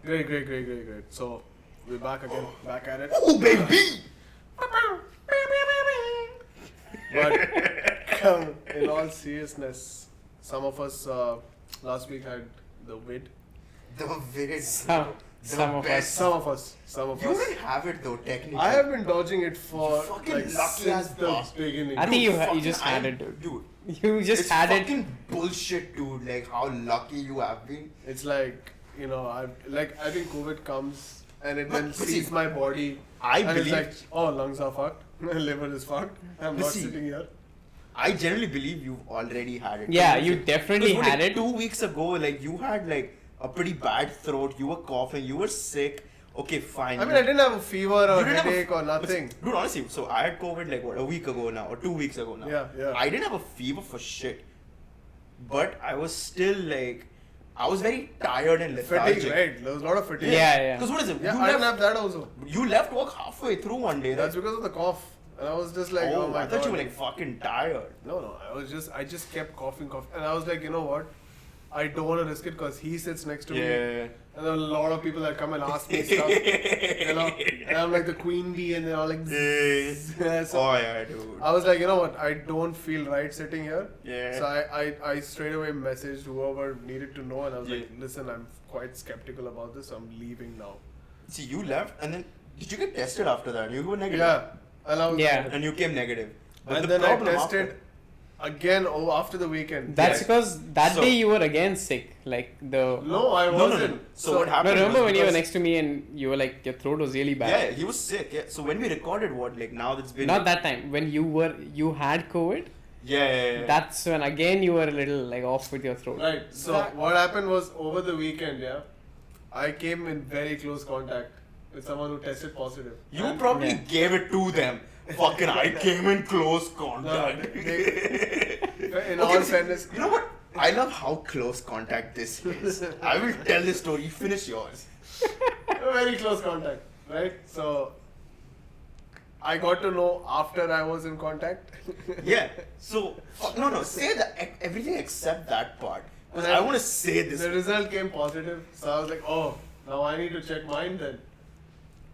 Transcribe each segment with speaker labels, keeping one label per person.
Speaker 1: Great. So, we're back again. Back at it.
Speaker 2: Oh, baby!
Speaker 1: But in all seriousness, some of us last week had the vid.
Speaker 2: The very
Speaker 3: Some of us.
Speaker 1: Some of
Speaker 2: You
Speaker 1: us.
Speaker 2: didn't have it though, technically.
Speaker 1: I have been dodging it for
Speaker 2: fucking
Speaker 1: like
Speaker 2: lucky
Speaker 1: since
Speaker 2: ass
Speaker 1: the
Speaker 2: bastard.
Speaker 1: beginning.
Speaker 3: I think you
Speaker 2: fucking-
Speaker 3: just had it, dude.
Speaker 2: Dude,
Speaker 3: You just
Speaker 2: it's
Speaker 3: had it.
Speaker 2: fucking bullshit, dude. Like how lucky you have been.
Speaker 1: It's like, you know, I think COVID comes and it
Speaker 2: But
Speaker 1: then
Speaker 2: see,
Speaker 1: sees my body.
Speaker 2: I
Speaker 1: and
Speaker 2: believe.
Speaker 1: it's like, oh, lungs are fucked. My liver is fucked. I'm
Speaker 2: But
Speaker 1: not
Speaker 2: see,
Speaker 1: sitting here.
Speaker 2: I generally believe you've already had it.
Speaker 3: Yeah,
Speaker 2: Because
Speaker 3: you definitely
Speaker 2: because,
Speaker 3: had
Speaker 2: like,
Speaker 3: it.
Speaker 2: 2 weeks ago, like you had like a pretty bad throat. You were coughing. You were sick. Okay, fine.
Speaker 1: I mean, I didn't have a fever or
Speaker 2: You didn't have a-
Speaker 1: headache or
Speaker 2: but
Speaker 1: nothing.
Speaker 2: Dude, honestly, so I had COVID like what, a week ago now or 2 weeks ago now.
Speaker 1: Yeah.
Speaker 2: I didn't have a fever for shit, but I was still like, I was very tired and lethargic.
Speaker 1: Fatigue, right? There was a lot of fatigue.
Speaker 3: Yeah.
Speaker 2: Because what is it?
Speaker 1: Yeah,
Speaker 2: you,
Speaker 1: I didn't
Speaker 2: left,
Speaker 1: have that also.
Speaker 2: you left work halfway through one day.
Speaker 1: That's
Speaker 2: Right?
Speaker 1: because of the cough. And I was just like, oh, my
Speaker 2: I thought
Speaker 1: god.
Speaker 2: you were like fucking tired.
Speaker 1: No, I just kept coughing. And I was like, you know what? I don't want to risk it because he sits next to me.
Speaker 2: Yeah.
Speaker 1: And there are a lot of people that come and ask me stuff. You know? And I'm like the queen bee and they're all like,
Speaker 2: Yeah.
Speaker 1: so
Speaker 2: Oh yeah, dude.
Speaker 1: I was like, you know what? I don't feel right sitting here.
Speaker 2: Yeah.
Speaker 1: So I straight away messaged whoever needed to know and I was like, listen, I'm quite skeptical about this. So I'm leaving now.
Speaker 2: See, you left, and then did you get tested after that? You were negative.
Speaker 1: Yeah. And I was
Speaker 3: Yeah.
Speaker 2: And you came negative. But
Speaker 1: and
Speaker 2: the
Speaker 1: then I
Speaker 2: problem
Speaker 1: tested again after the weekend.
Speaker 3: That's
Speaker 2: Yeah.
Speaker 3: because that
Speaker 2: So-
Speaker 3: day you were again sick. Like the.
Speaker 1: No, I
Speaker 2: No.
Speaker 1: wasn't.
Speaker 2: So what happened?
Speaker 3: No, remember
Speaker 2: was
Speaker 3: when you were
Speaker 2: because-
Speaker 3: next to me and you were like, your throat was really bad?
Speaker 2: Yeah, he was sick. Yeah. So when we recorded what, like now that's been
Speaker 3: Not that time. When you had COVID,
Speaker 2: Yeah.
Speaker 3: that's when again you were a little like off with your throat.
Speaker 1: Right. So what happened was over the weekend, I came in very close contact with someone who tested positive.
Speaker 2: You
Speaker 1: And-
Speaker 2: probably
Speaker 3: Yeah.
Speaker 2: gave it to them. Fucking, I came in close
Speaker 1: No,
Speaker 2: contact.
Speaker 1: in
Speaker 2: Okay,
Speaker 1: all
Speaker 2: see,
Speaker 1: fairness,
Speaker 2: you know what? I love how close contact this is. I will tell this story. Finish yours.
Speaker 1: very close contact, right? So I got to know after I was in contact.
Speaker 2: Yeah. So no. Say that everything except that part. Because
Speaker 1: And
Speaker 2: I want to say this.
Speaker 1: The result came positive, so I was like, oh, now I need to check mine then.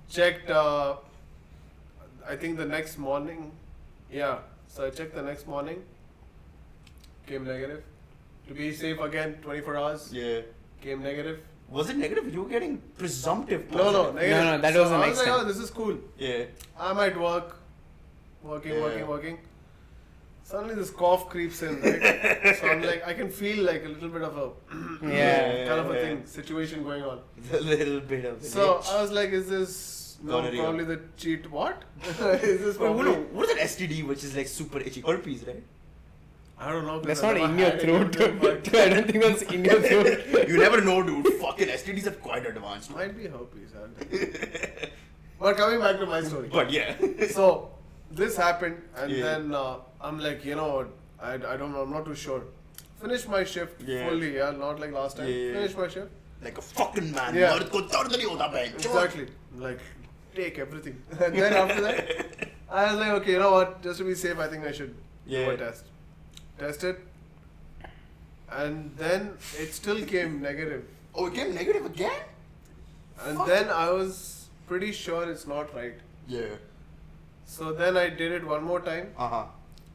Speaker 1: Checked, I think the next morning. Yeah, so I checked the next morning. Came negative. To be safe again, 24 hours.
Speaker 2: Yeah.
Speaker 1: Came negative.
Speaker 2: Was it negative? You were getting presumptive.
Speaker 1: No,
Speaker 2: positive.
Speaker 1: negative.
Speaker 3: No, that
Speaker 1: so
Speaker 3: was the
Speaker 1: I
Speaker 3: next
Speaker 1: was like,
Speaker 3: time.
Speaker 1: oh, this is cool.
Speaker 2: Yeah.
Speaker 1: I'm at work.
Speaker 2: Yeah.
Speaker 1: Working. Suddenly this cough creeps in, right? So I'm like, I can feel like a little bit of a
Speaker 3: Yeah.
Speaker 1: kind of a thing, situation going on.
Speaker 2: A little bit of it.
Speaker 1: So I was like, is this
Speaker 2: Gonorrhea.
Speaker 1: probably the cheat? What? Is this probably?
Speaker 2: What is that STD which is like super itchy? Herpes, right?
Speaker 1: I don't know. 'cause
Speaker 3: That's
Speaker 1: I
Speaker 3: not
Speaker 1: never
Speaker 3: in your
Speaker 1: had any of
Speaker 3: throat.
Speaker 1: them, but
Speaker 3: I don't think that's in your throat.
Speaker 2: You never know, dude. Fucking STDs are quite advanced.
Speaker 1: Might be herpes. I don't know. But coming back to my story.
Speaker 2: But yeah.
Speaker 1: So this happened, and
Speaker 2: Yeah.
Speaker 1: then I'm like, you know, I don't know. I'm not too sure. Finish my shift
Speaker 2: Yeah.
Speaker 1: fully. Yeah, not like last time.
Speaker 2: Yeah.
Speaker 1: Finish my shift.
Speaker 2: Like a fucking man.
Speaker 1: Yeah.
Speaker 2: मर्द को दर्द नहीं होता बहन चोद.
Speaker 1: Exactly. Like, take everything. And then after that, I was like, okay, you know what? Just to be safe, I think I should do
Speaker 2: Yeah.
Speaker 1: a test. Tested. And then it still came negative.
Speaker 2: Oh, it came negative again?
Speaker 1: And
Speaker 2: Fuck.
Speaker 1: then I was pretty sure it's not right.
Speaker 2: Yeah.
Speaker 1: So then I did it one more time.
Speaker 2: Uh-huh.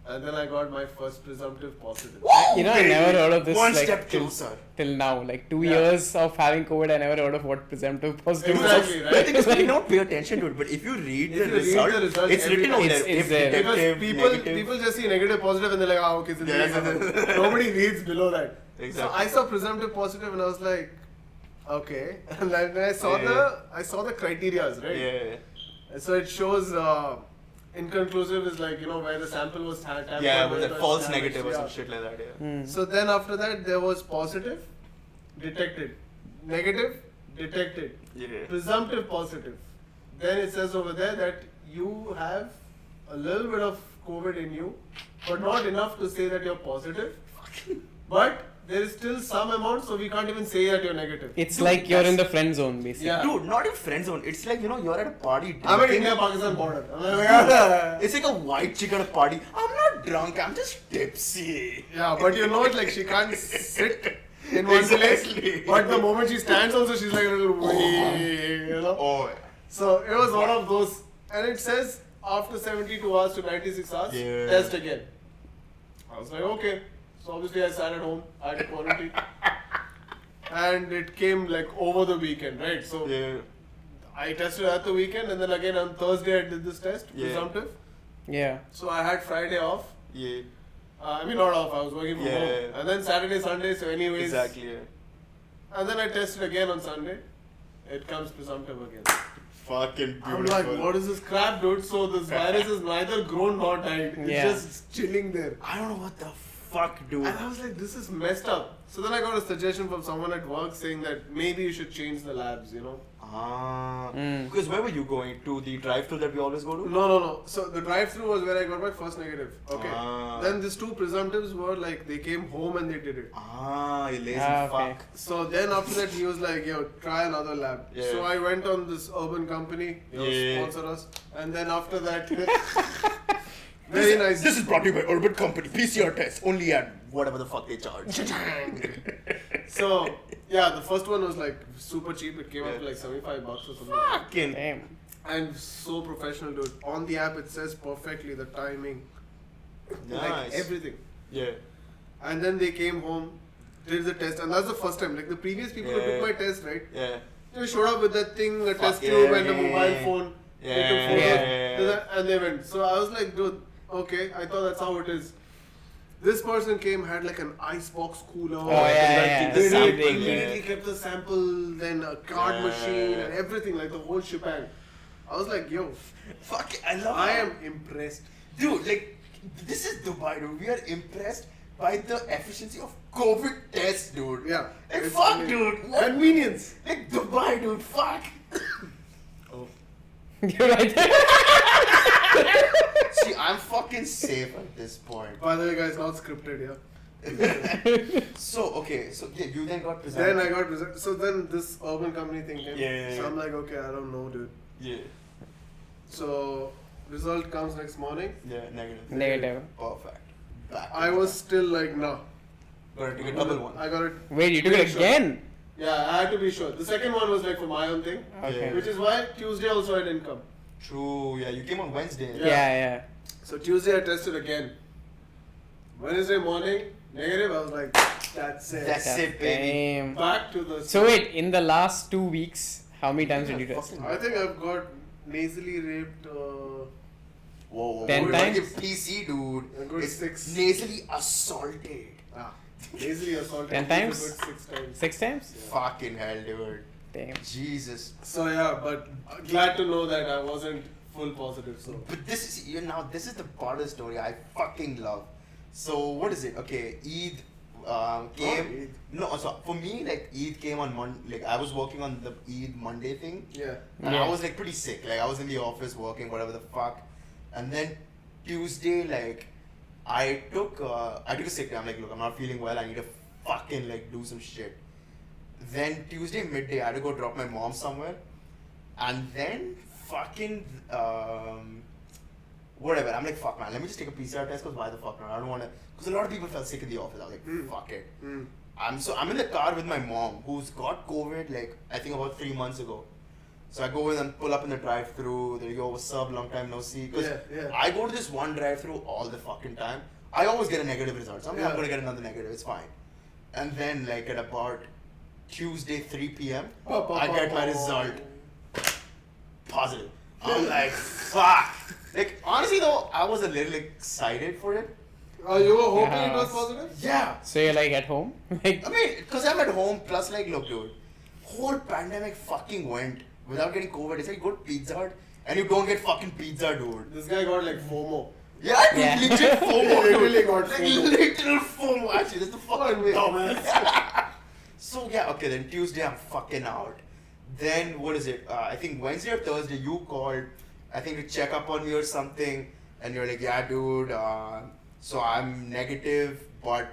Speaker 1: And then I got my first presumptive positive.
Speaker 3: You know, I never heard of this
Speaker 2: One
Speaker 3: like
Speaker 2: step
Speaker 3: till,
Speaker 2: closer.
Speaker 3: till now. Like 2
Speaker 1: Yeah.
Speaker 3: years of having COVID, I never heard of what presumptive positive was.
Speaker 1: Exactly,
Speaker 2: The
Speaker 1: right?
Speaker 2: thing is, we don't pay attention to it, but if you read
Speaker 1: If
Speaker 2: the
Speaker 1: you read
Speaker 2: result,
Speaker 1: the result,
Speaker 2: it's written
Speaker 1: every
Speaker 2: out
Speaker 3: time.
Speaker 2: there.
Speaker 3: It's
Speaker 2: If
Speaker 3: there.
Speaker 1: Because
Speaker 2: detective,
Speaker 1: people just see negative, positive, and they're like, ah, okay, so
Speaker 2: Yeah,
Speaker 1: these are
Speaker 2: yeah.
Speaker 1: the- nobody reads below that.
Speaker 2: Exactly.
Speaker 1: So I saw presumptive positive, and I was like, okay. And then I saw the criterias, right?
Speaker 2: Yeah.
Speaker 1: And so it shows inconclusive is like, you know, where the sample was tampered
Speaker 2: Yeah,
Speaker 1: with
Speaker 2: but that
Speaker 1: or
Speaker 2: false
Speaker 1: damaged,
Speaker 2: negative or
Speaker 1: yeah.
Speaker 2: some shit like that, yeah.
Speaker 1: So then after that, there was positive, detected, negative, detected,
Speaker 2: Yeah.
Speaker 1: presumptive positive. Then it says over there that you have a little bit of COVID in you, but not enough to say that you're positive. But there is still some amount, so we can't even say that you're negative.
Speaker 3: It's
Speaker 2: Dude,
Speaker 3: like you're in
Speaker 2: that's-
Speaker 3: the friend zone, basically.
Speaker 1: Yeah.
Speaker 2: Dude, not in friend zone. It's like, you know, you're at a party.
Speaker 1: I'm at
Speaker 2: drinking.
Speaker 1: India-Pakistan border. I'm like,
Speaker 2: It's like a white chick at a party. I'm not drunk, I'm just tipsy.
Speaker 1: yeah, but you know, it's like she can't sit in one
Speaker 2: Exactly.
Speaker 1: place. But the moment she stands also, she's like a little way, you know.
Speaker 2: Oh,
Speaker 1: So it was one of those, and it says after 72 hours to 96 hours,
Speaker 2: Yeah.
Speaker 1: test again. I was like, okay. So obviously I sat at home, I had to quarantine. And it came like over the weekend, right? So
Speaker 2: yeah.
Speaker 1: I tested at the weekend, and then again on Thursday I did this test,
Speaker 2: Yeah.
Speaker 1: presumptive.
Speaker 3: Yeah.
Speaker 1: So I had Friday off.
Speaker 2: Yeah.
Speaker 1: I mean, not off, I was working from
Speaker 2: Yeah.
Speaker 1: home. And then Saturday, Sunday, so anyways.
Speaker 2: Exactly. Yeah.
Speaker 1: And then I tested again on Sunday. It comes presumptive again.
Speaker 2: Fucking beautiful.
Speaker 1: I'm like, what is this crap, dude? So this virus is neither grown nor died. It's
Speaker 3: Yeah.
Speaker 1: just chilling there.
Speaker 2: I don't know what the fuck, dude.
Speaker 1: And I was like, this is messed up. So then I got a suggestion from someone at work saying that maybe you should change the labs, you know?
Speaker 2: Ah.
Speaker 3: Mm.
Speaker 2: Because where were you going? To the drive-thru that we always go to?
Speaker 1: No. So the drive-through was where I got my first negative. Okay.
Speaker 2: Ah.
Speaker 1: Then these two presumptives were like, they came home and they did it.
Speaker 2: Ah, you lazy
Speaker 3: Ah, okay.
Speaker 2: fuck.
Speaker 1: So then after that, he was like, yo, try another lab.
Speaker 2: Yeah.
Speaker 1: So I went on this urban company,
Speaker 2: Yeah.
Speaker 1: sponsor us. And then after that, very nice.
Speaker 2: This is brought to you by Urban Company. PCR test only at whatever the fuck they charge.
Speaker 1: So, yeah, the first one was like super cheap. It came up
Speaker 2: Yeah.
Speaker 1: to like $75 or something.
Speaker 2: Fucking.
Speaker 3: Damn.
Speaker 1: And so professional, dude. On the app, it says perfectly the timing, like
Speaker 2: Nice.
Speaker 1: everything.
Speaker 2: Yeah.
Speaker 1: And then they came home, did the test, and that's the first time. Like the previous people who
Speaker 2: Yeah.
Speaker 1: took my test, right?
Speaker 2: Yeah.
Speaker 1: They showed up with that thing, a
Speaker 2: Fuck
Speaker 1: test
Speaker 2: yeah,
Speaker 1: tube and a
Speaker 2: yeah,
Speaker 1: mobile
Speaker 2: yeah.
Speaker 1: phone.
Speaker 2: Yeah,
Speaker 1: They took photos,
Speaker 3: yeah,
Speaker 1: did that, and they went. So I was like, dude, okay, I thought that's how it is. This person came, had like an icebox cooler.
Speaker 3: Oh, yeah.
Speaker 1: They
Speaker 3: Same
Speaker 1: did,
Speaker 3: thing,
Speaker 1: immediately kept the sample, then a card
Speaker 2: Yeah.
Speaker 1: machine and everything, like the whole shebang. I was like, yo,
Speaker 2: Fuck, I love
Speaker 1: I
Speaker 2: how-
Speaker 1: am impressed.
Speaker 2: Dude, like, this is Dubai, dude. We are impressed by the efficiency of COVID tests, dude.
Speaker 1: Yeah.
Speaker 2: Like,
Speaker 1: It's
Speaker 2: fuck,
Speaker 1: amazing.
Speaker 2: dude. What?
Speaker 1: Convenience.
Speaker 2: Like, Dubai, dude. Fuck. Oh.
Speaker 3: You're right.
Speaker 2: See, I'm fucking safe at this point.
Speaker 1: By the way, guys, not scripted, yeah.
Speaker 2: So, okay. So, yeah, you then got
Speaker 1: Then
Speaker 2: presented.
Speaker 1: I got present. So then this urban company thing came.
Speaker 2: Yeah.
Speaker 1: So I'm like, okay, I don't know, dude.
Speaker 2: Yeah.
Speaker 1: So result comes next morning.
Speaker 2: Yeah, negative.
Speaker 3: Negative.
Speaker 2: Perfect. Back.
Speaker 1: I was still like, no.
Speaker 2: Gotta take a double one.
Speaker 1: I got it.
Speaker 3: Wait, you took it
Speaker 1: Pretty sure.
Speaker 3: again?
Speaker 1: Yeah, I had to be sure. The second one was like for my own thing,
Speaker 3: Okay.
Speaker 2: Yeah.
Speaker 1: which is why Tuesday also I didn't come.
Speaker 2: True. Yeah, you came on Wednesday.
Speaker 3: Yeah.
Speaker 1: So Tuesday I tested again. Wednesday morning, negative. I was like, that's it.
Speaker 2: That's it, baby.
Speaker 3: Damn.
Speaker 1: Back to the.
Speaker 3: So wait, in the last 2 weeks, how many times did you test?
Speaker 2: Fucking-
Speaker 1: I think I've got nasally raped.
Speaker 2: Whoa.
Speaker 3: 10
Speaker 2: dude,
Speaker 3: times?
Speaker 2: Like a PC, dude.
Speaker 1: A good
Speaker 2: It's
Speaker 1: 6.
Speaker 2: nasally assaulted.
Speaker 1: Nasally assaulted.
Speaker 3: 10
Speaker 1: a
Speaker 3: times?
Speaker 1: good 6 times.
Speaker 3: 6 times?
Speaker 2: Fucking hell, dude.
Speaker 3: Damn.
Speaker 2: Jesus.
Speaker 1: So yeah, but glad to know that I wasn't full positive. So
Speaker 2: But this is this is the part of the story I fucking love. So what is it? Okay, Eid came.
Speaker 1: Eid.
Speaker 2: No, so for me, like Eid came on Monday. Like I was working on the Eid Monday thing,
Speaker 1: yeah.
Speaker 2: and
Speaker 3: Yeah.
Speaker 2: I was like pretty sick. Like I was in the office working, whatever the fuck. And then Tuesday, like I took a sick day. I'm like, look, I'm not feeling well. I need to fucking like do some shit. Then Tuesday midday, I had to go drop my mom somewhere, and then fucking whatever. I'm like, fuck man, let me just take a PCR test. Cause why the fuck not? I don't want to. Cause a lot of people felt sick in the office. I was like, fuck it.
Speaker 1: Mm.
Speaker 2: I'm in the car with my mom, who's got COVID like I think about 3 months ago. So I go in and pull up in the drive-through. They go, what's up? Long time no see. Cause
Speaker 1: Yeah.
Speaker 2: I go to this one drive-through all the fucking time. I always get a negative result. So I'm like, I'm
Speaker 1: Yeah.
Speaker 2: gonna get another negative. It's fine. And then like at about Tuesday 3 p.m.
Speaker 1: Pa, pa,
Speaker 2: I
Speaker 1: pa,
Speaker 2: get my
Speaker 1: pa.
Speaker 2: result positive. I'm like, fuck. Like honestly though, I was a little excited for it.
Speaker 1: You were hoping it was
Speaker 3: Yes.
Speaker 1: positive?
Speaker 2: Yeah.
Speaker 3: So you're like at home? Like,
Speaker 2: I mean, because I'm at home, plus like, look dude, whole pandemic fucking went without getting COVID. It's like you go to Pizza Hut and you don't get fucking pizza, dude.
Speaker 1: This guy got like FOMO.
Speaker 2: Yeah, dude,
Speaker 3: Yeah.
Speaker 2: legit FOMO, dude.
Speaker 1: Literally got
Speaker 2: Like,
Speaker 1: FOMO.
Speaker 2: literal FOMO, actually. That's the fucking way.
Speaker 1: Dumbass.
Speaker 2: So yeah, okay, then Tuesday I'm fucking out. Then what is it? I think Wednesday or Thursday you called, I think to check up on me or something, and you're like, yeah, dude. So I'm negative, but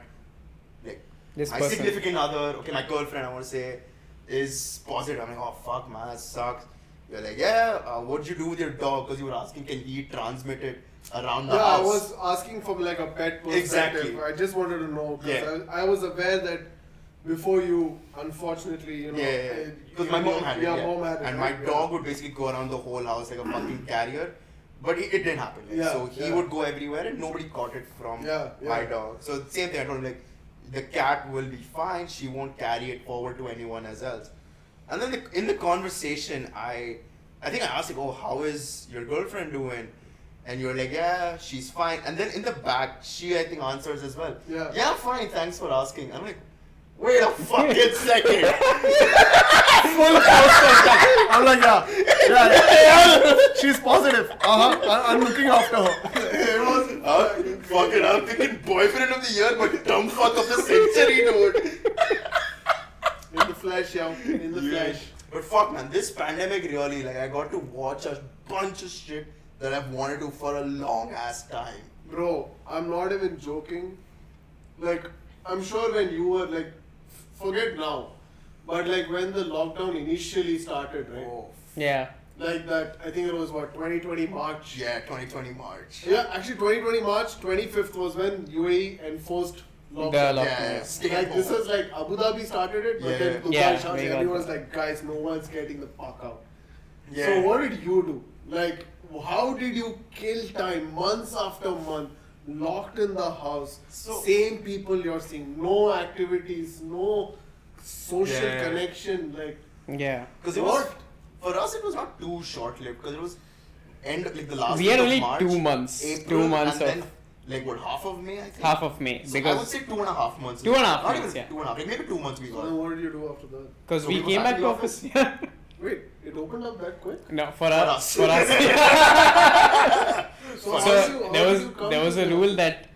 Speaker 2: like
Speaker 3: this
Speaker 2: my
Speaker 3: person.
Speaker 2: significant other, okay, my girlfriend, I want to say, is positive. I'm like, oh fuck, man, that sucks. You're like, yeah. What'd you do with your dog? Because you were asking, can he transmit it around the
Speaker 1: Yeah,
Speaker 2: house?
Speaker 1: I was asking from like a pet perspective.
Speaker 2: Exactly.
Speaker 1: I just wanted to know because
Speaker 2: Yeah.
Speaker 1: I was aware that before you, unfortunately, you know.
Speaker 2: Yeah. Because my mom had it.
Speaker 1: Yeah,
Speaker 2: Yeah.
Speaker 1: mom had it.
Speaker 2: And my
Speaker 1: right?
Speaker 2: dog would basically go around the whole house like a fucking carrier. But it didn't happen. Like,
Speaker 1: Yeah,
Speaker 2: so he
Speaker 1: yeah.
Speaker 2: would go everywhere and nobody caught it from my dog. So same thing. I told him like, the cat will be fine. She won't carry it forward to anyone else. And then in the conversation, I think I asked like, oh, how is your girlfriend doing? And you're like, yeah, she's fine. And then in the back, she I think answers as well.
Speaker 1: Yeah.
Speaker 2: Yeah, fine. Thanks for asking. I'm like, wait a fucking second.
Speaker 1: Full contact. I'm like, yeah. She's positive. I'm looking after her. It was
Speaker 2: Fucking, I'm thinking boyfriend of the year, but dumb fuck of the century, dude.
Speaker 1: in the flesh, yeah. In the flesh.
Speaker 2: But fuck, man, this pandemic really, like, I got to watch a bunch of shit that I've wanted to for a long ass time.
Speaker 1: Bro, I'm not even joking. Like, I'm sure when you were like, forget now, but like when the lockdown initially started, right?
Speaker 2: Oh,
Speaker 3: Yeah.
Speaker 1: Like that, I think it was what, 2020 March?
Speaker 2: yeah, 2020 March.
Speaker 1: Yeah, actually 2020 March, 25th was when UAE enforced lockdown.
Speaker 3: The lockdown.
Speaker 2: Yeah, stay
Speaker 1: Like
Speaker 2: at
Speaker 1: this
Speaker 2: home.
Speaker 1: was like Abu Dhabi started it, but
Speaker 2: Yeah.
Speaker 1: then Dubai
Speaker 3: Yeah,
Speaker 1: shut
Speaker 3: we
Speaker 1: it.
Speaker 3: got
Speaker 1: Everyone's
Speaker 3: that.
Speaker 1: like, guys, no one's getting the fuck out.
Speaker 2: Yeah.
Speaker 1: So what did you do? Like, how did you kill time months after month, locked in the house, same people you're seeing, no activities, no social
Speaker 2: Yeah.
Speaker 1: connection, like
Speaker 3: Yeah.
Speaker 2: Because it was, for us, it was not too short-lived. Because it was like the last
Speaker 3: We
Speaker 2: week
Speaker 3: had
Speaker 2: of
Speaker 3: only
Speaker 2: March,
Speaker 3: 2 months.
Speaker 2: April,
Speaker 3: 2 months
Speaker 2: and
Speaker 3: of
Speaker 2: then like what, half of May, I think.
Speaker 3: half of May
Speaker 2: So I would
Speaker 3: because
Speaker 2: say 2.5 months.
Speaker 3: 2.5
Speaker 2: Not
Speaker 3: months,
Speaker 2: even
Speaker 3: yeah.
Speaker 2: 2.5, like maybe 2 months we
Speaker 1: so
Speaker 2: got.
Speaker 1: then what did you do after that?
Speaker 3: because
Speaker 2: So
Speaker 3: we
Speaker 2: we were
Speaker 3: came
Speaker 2: back
Speaker 3: back
Speaker 2: in
Speaker 3: to
Speaker 2: the
Speaker 3: office.
Speaker 1: Wait, it opened up that quick?
Speaker 3: No, for
Speaker 2: us.
Speaker 3: us.
Speaker 1: So,
Speaker 3: So there was a rule that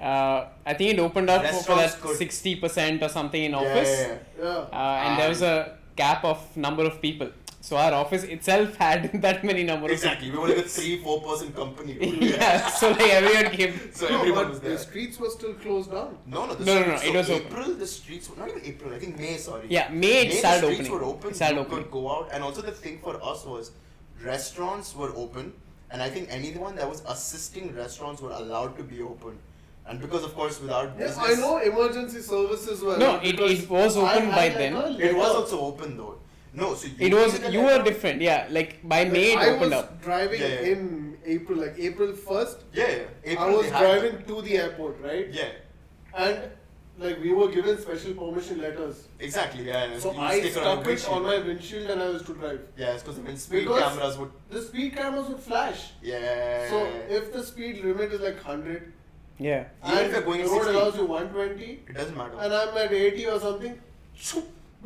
Speaker 3: I think it opened up for
Speaker 2: Restaurants
Speaker 3: that
Speaker 2: could-
Speaker 3: 60% or something in
Speaker 2: Yeah,
Speaker 3: office,
Speaker 2: yeah,
Speaker 1: Yeah.
Speaker 3: and there was a cap of number of people. So our office itself had that many number
Speaker 2: yeah.
Speaker 3: of
Speaker 2: Exactly. We were like a 3-4 person company. dude.
Speaker 3: yeah, so like everyone came.
Speaker 2: So
Speaker 1: No,
Speaker 2: everyone
Speaker 1: but
Speaker 2: was
Speaker 1: the
Speaker 2: there.
Speaker 1: streets were still closed down.
Speaker 2: No,
Speaker 3: No,
Speaker 2: it
Speaker 3: it was open.
Speaker 2: April, the streets were not even April. I think May. Sorry.
Speaker 3: Yeah, May it
Speaker 2: the
Speaker 3: started
Speaker 2: streets
Speaker 3: opening.
Speaker 2: were open.
Speaker 3: It started
Speaker 2: You
Speaker 3: opening.
Speaker 2: could go out, and also the thing for us was restaurants were open, and I think anyone that was assisting restaurants were allowed to be open. And because of course without
Speaker 1: Yes,
Speaker 2: business,
Speaker 1: I know emergency services were.
Speaker 3: No,
Speaker 1: allowed
Speaker 3: it
Speaker 1: because
Speaker 3: was
Speaker 1: I
Speaker 3: open
Speaker 1: had
Speaker 3: by
Speaker 1: like
Speaker 3: then.
Speaker 1: a
Speaker 2: it was
Speaker 1: letter.
Speaker 2: also open though. No, so
Speaker 3: It was
Speaker 2: get a
Speaker 3: you were
Speaker 2: letter-
Speaker 3: different. Yeah, like by
Speaker 1: Like,
Speaker 3: May it
Speaker 1: I
Speaker 3: opened
Speaker 1: was
Speaker 3: up.
Speaker 1: driving
Speaker 2: Yeah, yeah.
Speaker 1: in April, like April 1st.
Speaker 2: Yeah, April,
Speaker 1: I was
Speaker 2: they had
Speaker 1: driving
Speaker 2: that.
Speaker 1: to the airport, right?
Speaker 2: Yeah,
Speaker 1: And like we were given special permission letters.
Speaker 2: exactly. Yeah.
Speaker 1: So
Speaker 2: You
Speaker 1: I
Speaker 2: stick
Speaker 1: stuck
Speaker 2: around
Speaker 1: it
Speaker 2: windshield.
Speaker 1: on my windshield and I was to drive.
Speaker 2: Yeah, it's because the speed
Speaker 1: Because-
Speaker 2: cameras would.
Speaker 1: The speed cameras would flash.
Speaker 2: Yeah.
Speaker 1: So if the speed limit is like 100
Speaker 3: Yeah.
Speaker 2: Even
Speaker 1: and
Speaker 2: if you're going
Speaker 1: the road
Speaker 2: 60.
Speaker 1: allows you 120
Speaker 2: It doesn't matter.
Speaker 1: and I'm at 80 or something,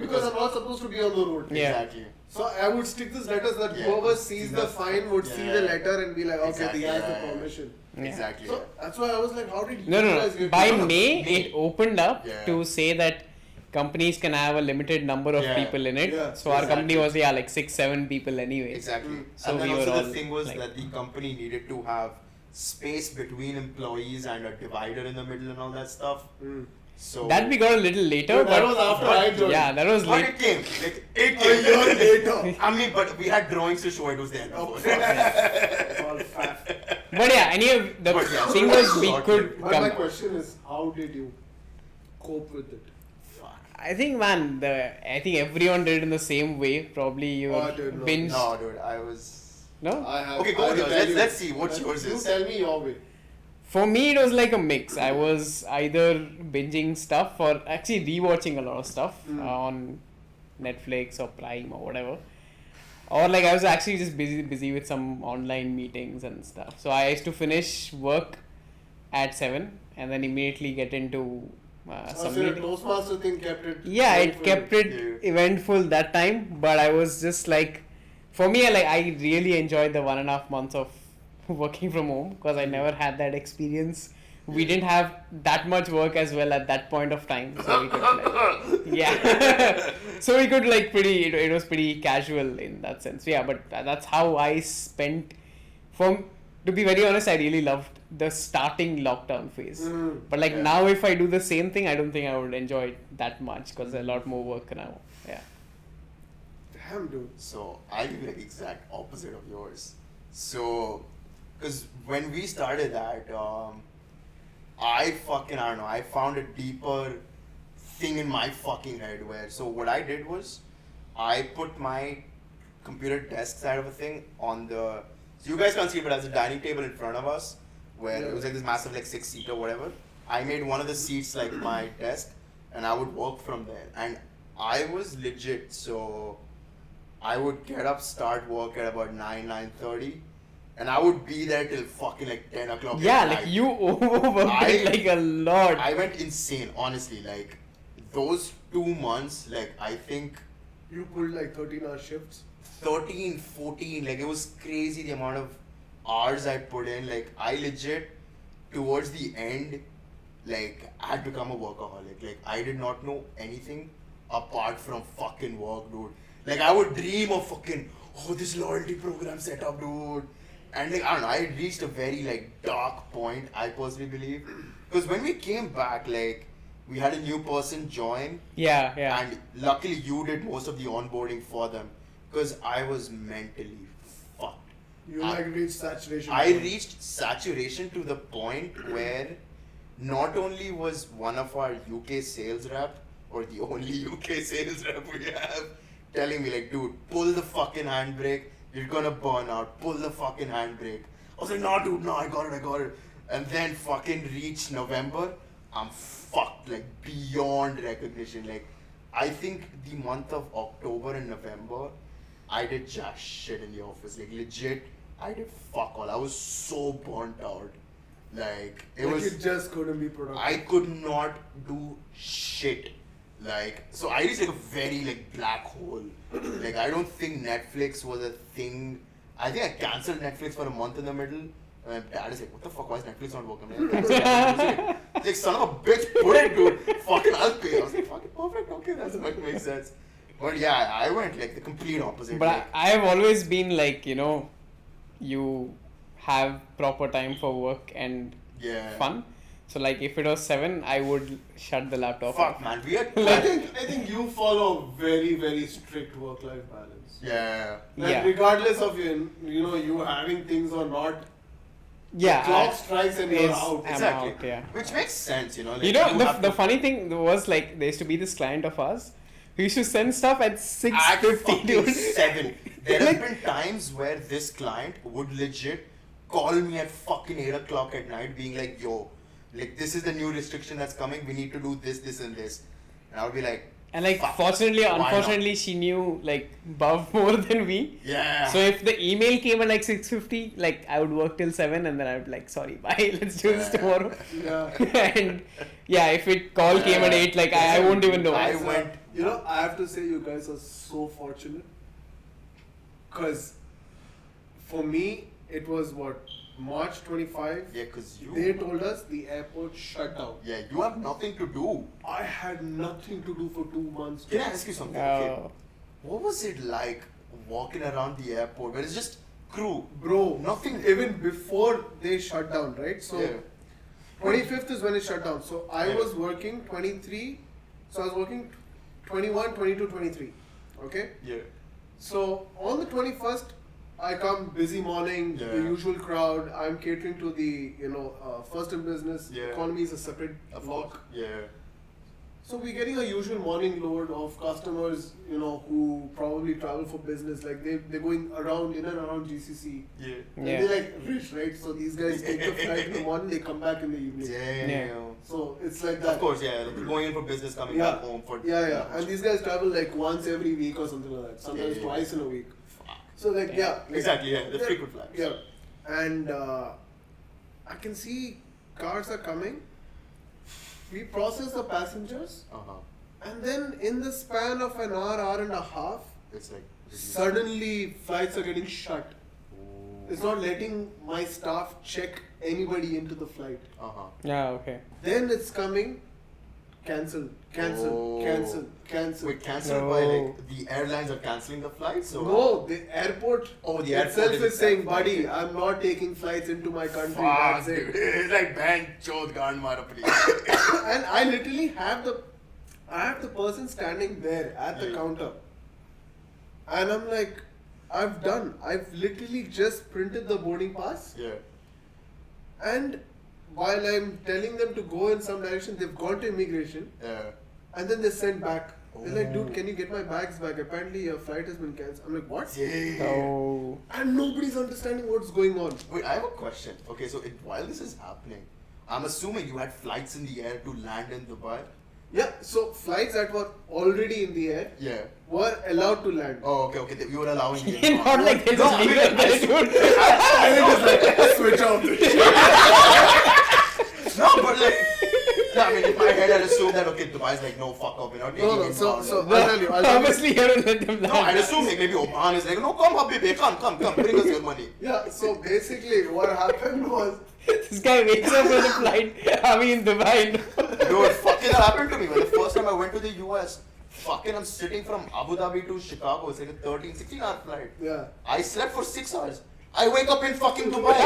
Speaker 1: because I'm not supposed to be on the road.
Speaker 3: Yeah.
Speaker 2: Exactly.
Speaker 1: So I would stick this letter so that
Speaker 2: Yeah.
Speaker 1: whoever sees the fine would see the
Speaker 2: Yeah.
Speaker 1: letter and be like, okay,
Speaker 2: Exactly,
Speaker 1: the guy has
Speaker 2: yeah,
Speaker 1: the
Speaker 2: yeah.
Speaker 1: permission.
Speaker 3: Yeah.
Speaker 2: Exactly.
Speaker 1: So that's why I was like, how did you
Speaker 3: No, no,
Speaker 1: guys
Speaker 3: no.
Speaker 1: get
Speaker 3: By
Speaker 1: to know?
Speaker 3: May,
Speaker 2: May.
Speaker 3: it opened up
Speaker 2: Yeah.
Speaker 3: to say that companies can have a limited number of
Speaker 2: Yeah.
Speaker 3: people in it.
Speaker 1: Yeah,
Speaker 3: So our company
Speaker 2: exactly.
Speaker 3: was like 6-7 people anyway.
Speaker 2: Exactly.
Speaker 3: So
Speaker 2: and then
Speaker 3: we
Speaker 2: also
Speaker 3: were
Speaker 2: the
Speaker 3: all,
Speaker 2: thing was
Speaker 3: like-
Speaker 2: that the company needed to have space between employees and a divider in the middle and all that stuff.
Speaker 1: Mm.
Speaker 2: So
Speaker 3: That we got a little later,
Speaker 1: But that
Speaker 3: but
Speaker 1: was after I joined.
Speaker 3: yeah, that was
Speaker 2: but
Speaker 3: late.
Speaker 2: it came. Like it
Speaker 1: A
Speaker 2: came.
Speaker 1: year later.
Speaker 2: I mean, but we had drawings to show it was there.
Speaker 1: Oh,
Speaker 2: before.
Speaker 1: fuck. All fat.
Speaker 3: But yeah, the
Speaker 2: But yeah,
Speaker 3: thing
Speaker 2: so
Speaker 3: was we
Speaker 2: short
Speaker 3: could
Speaker 2: lived.
Speaker 1: But my
Speaker 3: come.
Speaker 1: question is, how did you cope with it?
Speaker 3: I think, man, I think everyone did it in the same way. Probably you
Speaker 1: Oh, dude, no.
Speaker 3: binge.
Speaker 2: No, dude, I was.
Speaker 3: No?
Speaker 1: I have.
Speaker 2: Okay, go
Speaker 1: I
Speaker 2: with
Speaker 1: will
Speaker 2: yours.
Speaker 1: tell
Speaker 2: Let's-
Speaker 1: you.
Speaker 2: let's see what yours
Speaker 1: You
Speaker 2: is.
Speaker 1: tell me your way.
Speaker 3: For me, it was like a mix. I was either binging stuff or actually rewatching a lot of stuff on Netflix or Prime or whatever. Or like I was actually just busy with some online meetings and stuff. So I used to finish work at 7 and then immediately get into some
Speaker 1: So the
Speaker 3: meeting.
Speaker 1: Toastmaster thing kept it.
Speaker 3: Yeah,
Speaker 1: going
Speaker 3: it
Speaker 1: for
Speaker 3: kept
Speaker 1: you.
Speaker 3: it eventful that time, but I was just like, for me, I really enjoyed the 1.5 months of working from home because I never had that experience. We didn't have that much work as well at that point of time, so we could like, yeah, so we could like it was pretty casual in that sense. Yeah, but that's how I spent. To be very honest, I really loved the starting lockdown phase. But like
Speaker 2: Yeah.
Speaker 3: now, if I do the same thing, I don't think I would enjoy it that much because there's a lot more work now. Yeah.
Speaker 1: Damn, dude.
Speaker 2: So I'll give you like exact opposite of yours. So, because when we started that, I don't know. I found a deeper thing in my fucking head where, so what I did was, I put my computer desk side of a thing on the, so you guys can't see it, but there's a dining table in front of us, where it was like this massive like 6-seater or whatever. I made one of the seats like my desk, and I would work from there. And I was legit, so I would get up, start work at about 9:30, and I would be there till fucking like 10 o'clock.
Speaker 3: Yeah,
Speaker 2: at
Speaker 3: like
Speaker 2: night.
Speaker 3: you overworked it like a lot.
Speaker 2: I went insane, honestly. Like those 2 months, like I think
Speaker 1: You pulled like 13-hour shifts.
Speaker 2: 13, 14, like it was crazy the amount of hours I put in. Like I legit, towards the end, like I had become a workaholic. Like I did not know anything apart from fucking work, dude. Like I would dream of fucking, oh, this loyalty program set up, dude. And like, I don't know, I reached a very like dark point, I personally believe. Because when we came back, like, we had a new person join.
Speaker 3: Yeah, yeah.
Speaker 2: And luckily you did most of the onboarding for them. Because I was mentally fucked.
Speaker 1: You like reached saturation.
Speaker 2: I
Speaker 1: point.
Speaker 2: reached saturation to the point where not only was one of our UK sales rep, or the only UK sales rep we have, telling me like, dude, pull the fucking handbrake, you're gonna burn out, pull the fucking handbrake. I was like, no dude, no, I got it. And then fucking reach November, I'm fucked, like beyond recognition. Like, I think the month of October and November, I did just shit in the office. Like legit, I did fuck all. I was so burnt out. Like, it
Speaker 1: Like
Speaker 2: was,
Speaker 1: you just couldn't be productive.
Speaker 2: I could not do shit. Like, so I reached like a very like black hole. Like, I don't think Netflix was a thing. I think I cancelled Netflix for a month in the middle. And my dad is like, what the fuck, why is Netflix not working? I'm like, it's like, son of a bitch, put it, dude. Fucking, I'll pay. I was like, fucking perfect, okay, that might make sense. But yeah, I went like the complete opposite.
Speaker 3: But
Speaker 2: like,
Speaker 3: I have always been like, you know, you have proper time for work and
Speaker 2: yeah.
Speaker 3: fun. So like if it was 7, I would shut the laptop
Speaker 2: Fuck,
Speaker 3: off.
Speaker 2: man, we are.
Speaker 1: I think you follow very, very strict work-life balance.
Speaker 2: Yeah.
Speaker 1: Like
Speaker 3: Yeah.
Speaker 1: regardless of you having things or not,
Speaker 3: Yeah.
Speaker 1: the clock strikes and you're
Speaker 3: is-
Speaker 1: out.
Speaker 3: I'm
Speaker 2: Exactly.
Speaker 3: out, yeah.
Speaker 2: Which makes sense, you know. Like,
Speaker 3: You know,
Speaker 2: have
Speaker 3: the
Speaker 2: to-
Speaker 3: funny thing was like there used to be this client of ours who used to send stuff at
Speaker 2: At
Speaker 3: 6:50,
Speaker 2: fucking
Speaker 3: dude.
Speaker 2: 7. There have
Speaker 3: Like-
Speaker 2: been times where this client would legit call me at fucking 8 o'clock at night being like, yo, like this is the new restriction that's coming, we need to do this, this and this. And I would be like,
Speaker 3: And like
Speaker 2: fuck,
Speaker 3: fortunately or
Speaker 2: why not?
Speaker 3: unfortunately she knew like Buff more than we.
Speaker 2: Yeah.
Speaker 3: So if the email came at like 6:50, like I would work till 7 and then I would be like, sorry, bye, let's do this
Speaker 2: Yeah.
Speaker 3: tomorrow.
Speaker 1: Yeah.
Speaker 3: And yeah, if it call came at 8, like I won't even know.
Speaker 2: I
Speaker 1: So,
Speaker 2: went.
Speaker 1: I have to say you guys are so fortunate. Because for me, it was what, March 25?
Speaker 2: Yeah, because
Speaker 1: They
Speaker 2: you.
Speaker 1: told us the airport shut down.
Speaker 2: Yeah, you have nothing to do.
Speaker 1: I had nothing to do for 2 months.
Speaker 2: Can I ask you something? Okay.
Speaker 3: Oh.
Speaker 2: What was it like walking around the airport where it's just crew?
Speaker 1: Bro,
Speaker 2: Nothing.
Speaker 1: even before they shut down, right? So,
Speaker 2: Yeah.
Speaker 1: 25th is when it shut down. So, I
Speaker 2: Yeah.
Speaker 1: was working 23. So, I was working 21, 22, 23. Okay?
Speaker 2: Yeah.
Speaker 1: So, on the 21st, I come busy morning, the
Speaker 2: Yeah.
Speaker 1: usual crowd. I'm catering to the, first in business.
Speaker 2: Yeah.
Speaker 1: Economy is a separate
Speaker 2: Of
Speaker 1: block.
Speaker 2: course. Yeah.
Speaker 1: So we're getting a usual morning load of customers, who probably travel for business. Like they're going around, in and around GCC.
Speaker 2: Yeah.
Speaker 1: And
Speaker 3: Yeah.
Speaker 1: they're like rich, right? So these guys take the flight in the morning, they come back in the evening.
Speaker 2: Damn.
Speaker 1: So it's like that.
Speaker 2: Of course, yeah. Like going in for business, coming
Speaker 1: Yeah.
Speaker 2: back home for.
Speaker 1: Yeah. And these guys travel like once every week or something like that. Sometimes
Speaker 2: Yeah.
Speaker 1: twice in a week.
Speaker 2: Fuck.
Speaker 1: So like, yeah. like,
Speaker 2: Exactly, yeah. The
Speaker 1: they're-
Speaker 2: frequent flyers.
Speaker 1: Yeah. And I can see cars are coming. We process the passengers.
Speaker 2: Uh-huh.
Speaker 1: And then in the span of an hour and a half,
Speaker 2: It's like.
Speaker 1: suddenly flights are getting shut.
Speaker 2: Ooh.
Speaker 1: It's not letting my staff check anybody into the flight.
Speaker 2: Uh-huh.
Speaker 3: Yeah, okay.
Speaker 1: Then it's coming, cancel.
Speaker 2: Oh. Wait, cancelled
Speaker 3: No.
Speaker 2: by like the airlines are cancelling the flights? Or?
Speaker 1: No, the airport
Speaker 2: Oh, the airport
Speaker 1: itself is saying,
Speaker 2: itself.
Speaker 1: buddy, I'm not taking flights into my country.
Speaker 2: Fuck,
Speaker 1: That's
Speaker 2: dude.
Speaker 1: it.
Speaker 2: It's like ban chod gaan mara please.
Speaker 1: And I literally have the person standing there at the
Speaker 2: Yeah.
Speaker 1: counter. And I'm like, I've literally just printed the boarding pass.
Speaker 2: Yeah.
Speaker 1: And while I'm telling them to go in some direction, they've gone to immigration.
Speaker 2: Yeah.
Speaker 1: And then they sent back. They're like, dude, can you get my bags back? Apparently your flight has been cancelled. I'm like, what?
Speaker 2: Yeah.
Speaker 3: Oh.
Speaker 1: And nobody's understanding what's going on.
Speaker 2: Wait, I have a question. Okay, so while this is happening, I'm assuming you had flights in the air to land in Dubai.
Speaker 1: Yeah, so flights that were already in the air
Speaker 2: Yeah.
Speaker 1: were allowed to land.
Speaker 2: Oh, okay. You were allowing it.
Speaker 3: Not like they just leave it there, dude.
Speaker 1: I think it's like switch off the shit.
Speaker 2: No, but like, I mean, in my head, I'd assume that okay, Dubai's like, no, fuck up, you know, taking
Speaker 1: No,
Speaker 2: it
Speaker 1: so
Speaker 2: down.
Speaker 1: I'll tell you.
Speaker 3: Obviously, you don't let them land.
Speaker 2: No, I'd assume like maybe Oman is like, no, come, Habibi, come, bring us your money.
Speaker 1: Yeah, so basically what happened was,
Speaker 3: This guy wakes up on a flight. In Dubai.
Speaker 2: Dude, fucking that happened to me. When the first time I went to the US, fucking I'm sitting from Abu Dhabi to Chicago. It's like a 16-hour flight.
Speaker 1: yeah.
Speaker 2: I slept for 6 hours. I wake up in fucking Dubai.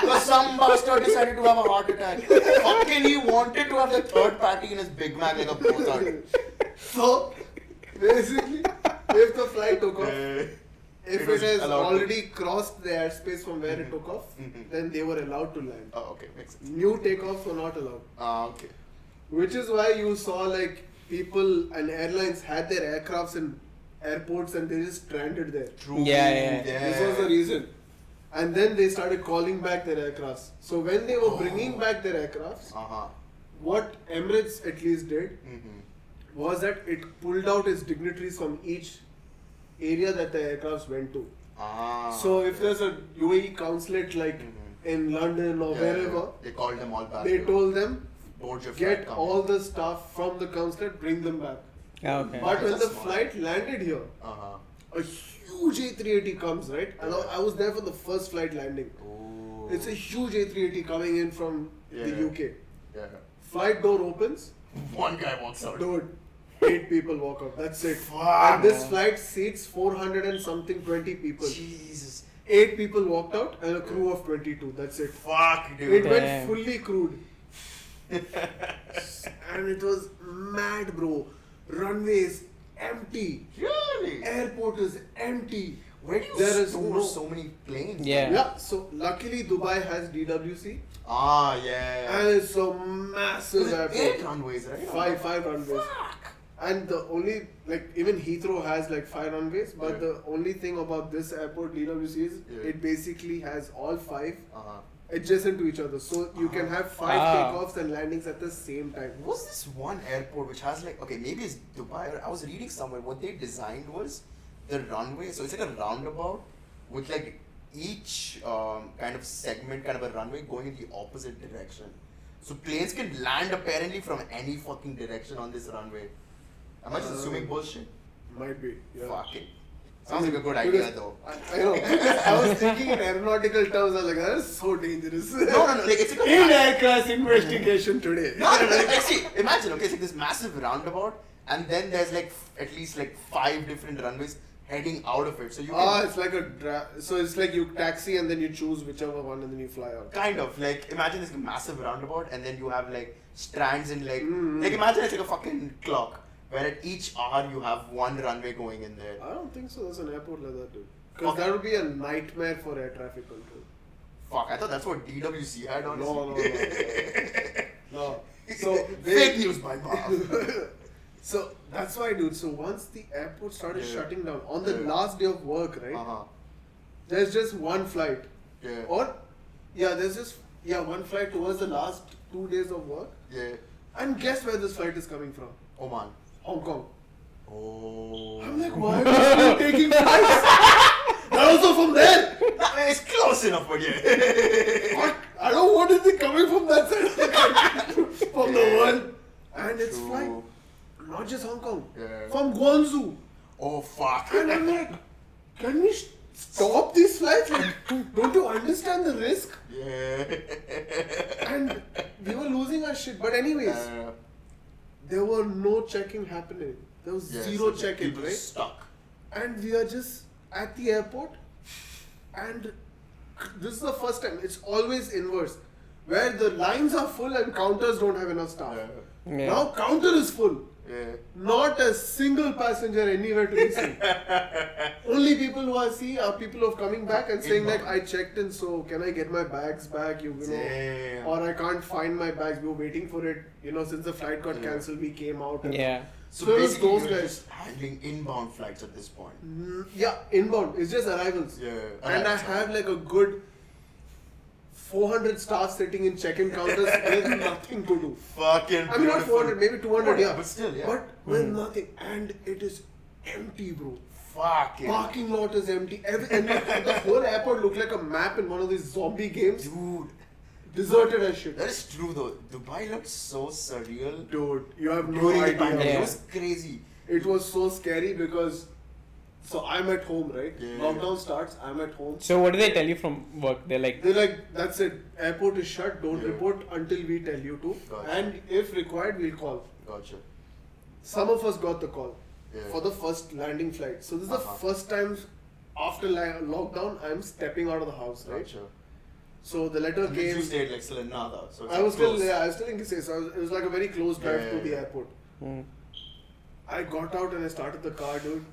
Speaker 2: Because some bastard decided to have a heart attack. Fucking he wanted to have the third patty in his Big Mac like a bastard.
Speaker 1: So basically, if the flight took off, if
Speaker 2: was
Speaker 1: it has
Speaker 2: allowed to.
Speaker 1: already crossed the airspace from where it took off,
Speaker 2: Mhm.
Speaker 1: then they were allowed to land.
Speaker 2: Oh, okay, makes sense.
Speaker 1: New takeoffs were not allowed.
Speaker 2: Okay.
Speaker 1: Which is why you saw like people and airlines had their aircrafts in airports and they just stranded there.
Speaker 2: True.
Speaker 3: Yeah.
Speaker 1: This was the reason. And then they started calling back their aircrafts. So when they were bringing back their aircrafts, what Emirates at least did was that it pulled out its dignitaries from each area that the aircrafts went to. So if there's a UAE consulate like in London or wherever,
Speaker 2: they called them all back.
Speaker 1: they told them,
Speaker 2: Board your
Speaker 1: get
Speaker 2: flight, come
Speaker 1: all
Speaker 2: in.
Speaker 1: the staff from the consulate, bring them back.
Speaker 3: Okay.
Speaker 1: But when
Speaker 2: That's
Speaker 1: the
Speaker 2: smart.
Speaker 1: flight landed here, a huge A380 comes, right? And I was there for the first flight landing.
Speaker 2: Oh.
Speaker 1: It's a huge A380 coming in from the
Speaker 2: Yeah.
Speaker 1: UK.
Speaker 2: Yeah.
Speaker 1: Flight door opens,
Speaker 2: One guy walks out.
Speaker 1: dude, 8 people walk out. That's it.
Speaker 2: Fuck.
Speaker 1: And this flight seats 400 and something 20 people.
Speaker 2: Jesus.
Speaker 1: 8 people walked out and a crew of 22. That's it.
Speaker 2: Fuck,
Speaker 1: It
Speaker 2: dude.
Speaker 1: went
Speaker 3: Damn.
Speaker 1: fully crewed. And it was mad, bro. Runways empty.
Speaker 2: Really?
Speaker 1: Airport is empty.
Speaker 2: Where do you
Speaker 1: There is
Speaker 2: store
Speaker 1: no-
Speaker 2: so many planes?
Speaker 3: Yeah.
Speaker 1: Yeah, so luckily Dubai has DWC
Speaker 2: Yeah.
Speaker 1: and it's a massive
Speaker 2: There's 8
Speaker 1: airport.
Speaker 2: runways, right?
Speaker 1: Five runways.
Speaker 2: Fuck.
Speaker 1: And the only, like, even Heathrow has like 5 runways, but
Speaker 2: Yeah.
Speaker 1: the only thing about this airport, DWC, is
Speaker 2: Yeah.
Speaker 1: it basically has all 5
Speaker 2: Uh-huh.
Speaker 1: adjacent to each other. So you can have 5
Speaker 3: Ah.
Speaker 1: takeoffs and landings at the same time.
Speaker 2: What's this one airport which has like, okay, maybe it's Dubai, or I was reading somewhere, what they designed was the runway, so it's like a roundabout with like each kind of segment, kind of a runway going in the opposite direction. So planes can land apparently from any fucking direction on this runway. Am I just assuming bullshit?
Speaker 1: Might be. Yeah.
Speaker 2: Fucking. Sounds like a good
Speaker 1: Because
Speaker 2: idea though.
Speaker 1: I know. Because I was thinking in aeronautical terms. I was like, that is so dangerous.
Speaker 2: No, like it's like
Speaker 1: In air crash investigation today.
Speaker 2: No, like, see, imagine, okay, it's like this massive roundabout, and then there's like at least like 5 different runways heading out of it. So you can
Speaker 1: It's like so it's like you taxi and then you choose whichever one and then you fly out.
Speaker 2: kind of like imagine this massive roundabout, and then you have like strands in like
Speaker 1: Mm.
Speaker 2: like imagine it's like a fucking clock where at each hour you have one runway going in there.
Speaker 1: I don't think so. There's an airport like that, dude. Because
Speaker 2: Okay.
Speaker 1: that would be a nightmare for air traffic control.
Speaker 2: Fuck, I thought that's what DWC had on.
Speaker 1: No. No. So
Speaker 2: Fake news by Bob.
Speaker 1: So that's why, dude. So once the airport started
Speaker 2: Yeah.
Speaker 1: shutting down on the
Speaker 2: Yeah.
Speaker 1: last day of work, right?
Speaker 2: Uh-huh.
Speaker 1: There's just one flight.
Speaker 2: Yeah.
Speaker 1: Or there's just one flight towards the last 2 days of work.
Speaker 2: Yeah.
Speaker 1: And guess where this flight is coming from?
Speaker 2: Oman.
Speaker 1: Hong Kong.
Speaker 2: Oh.
Speaker 1: I'm like, why are we taking flights? They're also from there.
Speaker 2: It's close enough, but yeah.
Speaker 1: Fuck, I don't want anything coming from that side of the country, from the world. And it's
Speaker 2: True.
Speaker 1: flying, not just Hong Kong,
Speaker 2: Yeah.
Speaker 1: from Guangzoo.
Speaker 2: Oh fuck.
Speaker 1: And I'm like, can we stop these flights? Like, don't you understand the risk?
Speaker 2: Yeah.
Speaker 1: And we were losing our shit. But anyways, there were no checking happening. There was
Speaker 2: Yeah,
Speaker 1: zero
Speaker 2: so
Speaker 1: check-in,
Speaker 2: people
Speaker 1: right?
Speaker 2: stuck.
Speaker 1: And we are just at the airport, and this is the first time. It's always inverse, where the lines are full and counters don't have enough staff.
Speaker 3: Yeah.
Speaker 1: Now counter is full.
Speaker 2: Yeah.
Speaker 1: Not a single passenger anywhere to be seen. Only people who I see are people who are coming back and saying like, I checked in, so can I get my bags back? You know,
Speaker 2: Damn.
Speaker 1: or I can't find my bags. We were waiting for it. You know, since the flight got cancelled, we came out. And
Speaker 3: Yeah.
Speaker 2: So
Speaker 1: it was
Speaker 2: basically,
Speaker 1: those
Speaker 2: you're
Speaker 1: guys.
Speaker 2: just handling inbound flights at this point.
Speaker 1: Yeah, inbound. It's just arrivals.
Speaker 2: Yeah.
Speaker 1: And I have like a good 400 staff sitting in check-in counters with nothing to do.
Speaker 2: Fucking
Speaker 1: I mean, not 400, maybe 200, yeah.
Speaker 2: But still, yeah.
Speaker 1: But with nothing. And it is empty, bro.
Speaker 2: Fucking.
Speaker 1: Parking lot is empty. And the whole airport looked like a map in one of these zombie games.
Speaker 2: Dude.
Speaker 1: Deserted as shit.
Speaker 2: That is true though. Dubai looked so surreal.
Speaker 1: Dude, you have no
Speaker 2: During the
Speaker 1: idea.
Speaker 2: pandemic.
Speaker 3: Yeah.
Speaker 2: It was crazy.
Speaker 1: It was so scary because, so I'm at home, right?
Speaker 2: Yeah.
Speaker 1: Lockdown starts, I'm at home.
Speaker 3: So what do they tell you from work? They're like,
Speaker 1: They're like, that's it. Airport is shut. Don't
Speaker 2: Yeah.
Speaker 1: report until we tell you to.
Speaker 2: Gotcha.
Speaker 1: And if required, we'll call.
Speaker 2: Gotcha.
Speaker 1: Some of us got the call
Speaker 2: Yeah.
Speaker 1: for the first landing flight. So this is the
Speaker 2: Uh-huh.
Speaker 1: first time after lockdown I'm stepping out of the house, right?
Speaker 2: Gotcha.
Speaker 1: So the letter
Speaker 2: And then
Speaker 1: came.
Speaker 2: you stayed like still in Nada. So it's
Speaker 1: I was still,
Speaker 2: close.
Speaker 1: yeah, I was still in Kisei. So it was like a very close drive
Speaker 2: Yeah,
Speaker 1: to
Speaker 2: yeah,
Speaker 1: the
Speaker 2: yeah.
Speaker 1: airport.
Speaker 3: hmm.
Speaker 1: I got out and I started the car, dude.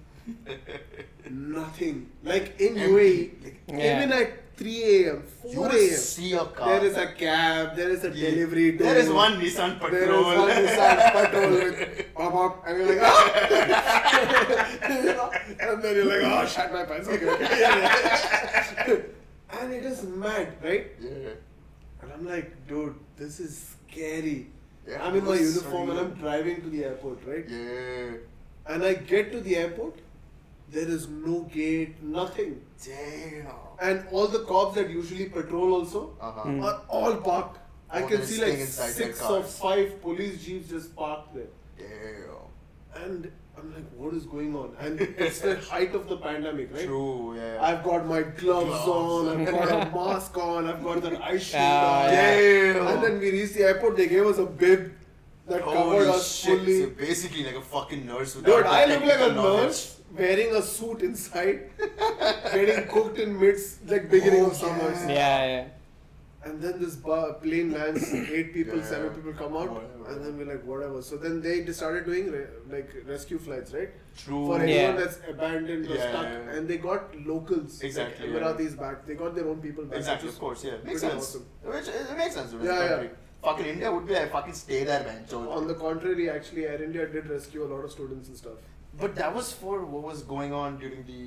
Speaker 1: Nothing. Like in
Speaker 2: Empty.
Speaker 1: UAE,
Speaker 2: Like,
Speaker 3: Yeah.
Speaker 1: even at 3 a.m.,
Speaker 2: you
Speaker 1: 4
Speaker 2: will
Speaker 1: a.m.,
Speaker 2: see a car.
Speaker 1: there is a cab, there is a
Speaker 2: Yeah.
Speaker 1: delivery.
Speaker 2: There is
Speaker 1: door,
Speaker 2: one Nissan Patrol.
Speaker 1: There is one Nissan Patrol with pop up, and you're like, ah! You know? And then you're like, oh, shut my pants. Okay. And it is mad, right?
Speaker 2: Yeah.
Speaker 1: And I'm like, dude, this is scary.
Speaker 2: Yeah,
Speaker 1: I'm in
Speaker 2: it
Speaker 1: my
Speaker 2: was
Speaker 1: uniform and
Speaker 2: surreal.
Speaker 1: I'm driving to the airport, right?
Speaker 2: Yeah.
Speaker 1: And I get to the airport, there is no gate, nothing.
Speaker 2: Damn.
Speaker 1: And all the cops that usually patrol also
Speaker 2: Uh-huh.
Speaker 1: are all parked. I
Speaker 2: Oh,
Speaker 1: can
Speaker 2: they're
Speaker 1: see like
Speaker 2: staying inside their
Speaker 1: 6 or
Speaker 2: cars.
Speaker 1: 5 police jeeps just parked there.
Speaker 2: Damn.
Speaker 1: And I'm like, what is going on? And it's the height of the pandemic, right?
Speaker 2: True, yeah.
Speaker 1: I've got my gloves
Speaker 2: Gloves.
Speaker 1: on, I've got a mask on, I've got that ice shield
Speaker 3: Ah,
Speaker 1: on.
Speaker 2: Damn.
Speaker 1: And then we reached the airport, they gave us a bib that covered
Speaker 2: Holy
Speaker 1: us
Speaker 2: shit.
Speaker 1: fully.
Speaker 2: So basically like a fucking nurse without
Speaker 1: Dude,
Speaker 2: the
Speaker 1: I look like a
Speaker 2: technical knowledge.
Speaker 1: nurse wearing a suit inside, getting cooked in midst, like beginning
Speaker 2: Oh,
Speaker 1: of summers.
Speaker 3: yeah, yeah.
Speaker 1: And then this plane lands, 8 people,
Speaker 2: Yeah.
Speaker 1: 7 people come out,
Speaker 2: Whatever.
Speaker 1: and then we're like, whatever. So then they started doing like rescue flights, right?
Speaker 2: True.
Speaker 1: For
Speaker 3: Yeah.
Speaker 1: anyone that's abandoned or
Speaker 2: Yeah,
Speaker 1: stuck,
Speaker 2: yeah, yeah.
Speaker 1: and they got locals,
Speaker 2: Exactly,
Speaker 1: like
Speaker 2: yeah.
Speaker 1: Emiratis back. They got their own people back.
Speaker 2: Exactly,
Speaker 1: which
Speaker 2: of course, yeah. Makes
Speaker 1: pretty
Speaker 2: sense.
Speaker 1: awesome.
Speaker 2: Which, it makes sense.
Speaker 1: Yeah, yeah.
Speaker 2: Country. Fucking India would be like, fucking stay there, man. So,
Speaker 1: On the contrary, actually, Air India did rescue a lot of students and stuff.
Speaker 2: but that was for what was going on during the.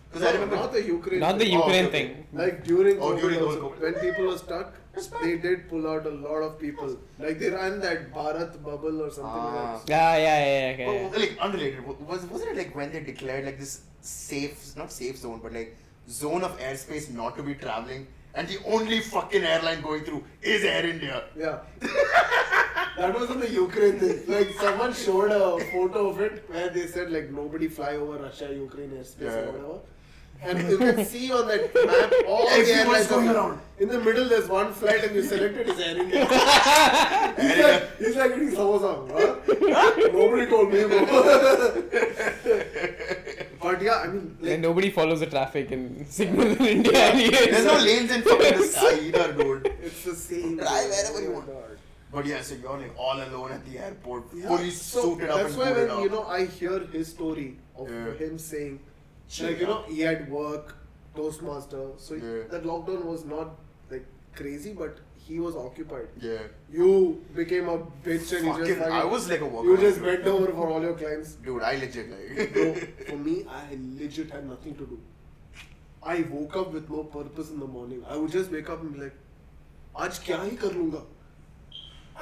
Speaker 2: Because
Speaker 1: No,
Speaker 2: I remember.
Speaker 1: not the Ukraine.
Speaker 3: Not the
Speaker 1: thing.
Speaker 3: Ukraine
Speaker 2: okay.
Speaker 3: thing.
Speaker 1: Like during
Speaker 2: Oh,
Speaker 1: COVID
Speaker 2: during the
Speaker 1: also,
Speaker 2: whole COVID.
Speaker 1: when people were stuck,
Speaker 2: Respect.
Speaker 1: they did pull out a lot of people. Like they ran that Bharat bubble or something like that.
Speaker 3: Yeah, yeah, yeah.
Speaker 2: But, like unrelated, wasn't it like when they declared like this safe, not safe zone, but like zone of airspace not to be traveling, and the only fucking airline going through is Air India.
Speaker 1: Yeah. That was in the Ukraine thing. Like someone showed a photo of it where they said like nobody fly over Russia, Ukraine airspace
Speaker 2: Yeah.
Speaker 1: or whatever. And you can see on that map all the
Speaker 2: Everyone's
Speaker 1: airlines
Speaker 2: going
Speaker 1: are-
Speaker 2: around.
Speaker 1: In the middle there's one flight and you select it is Air India. he's like eating samosa. Huh? Nobody told me, bro. But yeah, I mean, like,
Speaker 3: And nobody follows the traffic and signals in India anyway.
Speaker 2: There's no lanes in fucking the sky either, dude.
Speaker 1: it's the same.
Speaker 2: Drive
Speaker 1: bro.
Speaker 2: wherever you
Speaker 1: Oh my
Speaker 2: want.
Speaker 1: God.
Speaker 2: But yeah, so you're like all alone at the airport,
Speaker 1: Yeah,
Speaker 2: fully
Speaker 1: so
Speaker 2: suited up
Speaker 1: that's
Speaker 2: and
Speaker 1: why
Speaker 2: booted
Speaker 1: when
Speaker 2: up.
Speaker 1: you know I hear his story of
Speaker 2: Yeah.
Speaker 1: him saying
Speaker 2: Chill
Speaker 1: like you know
Speaker 2: out.
Speaker 1: he had work, Toastmaster, so
Speaker 2: Yeah.
Speaker 1: that lockdown was not like crazy, but he was occupied.
Speaker 2: Yeah.
Speaker 1: You became a bitch and you
Speaker 2: Fucking,
Speaker 1: just like,
Speaker 2: I was like a worker.
Speaker 1: you just bent over for all your clients.
Speaker 2: Dude, I legit like.
Speaker 1: Bro, for me, I legit had nothing to do. I woke up with no purpose in the morning. I would just wake up and be like, आज क्या ही कर लूँगा?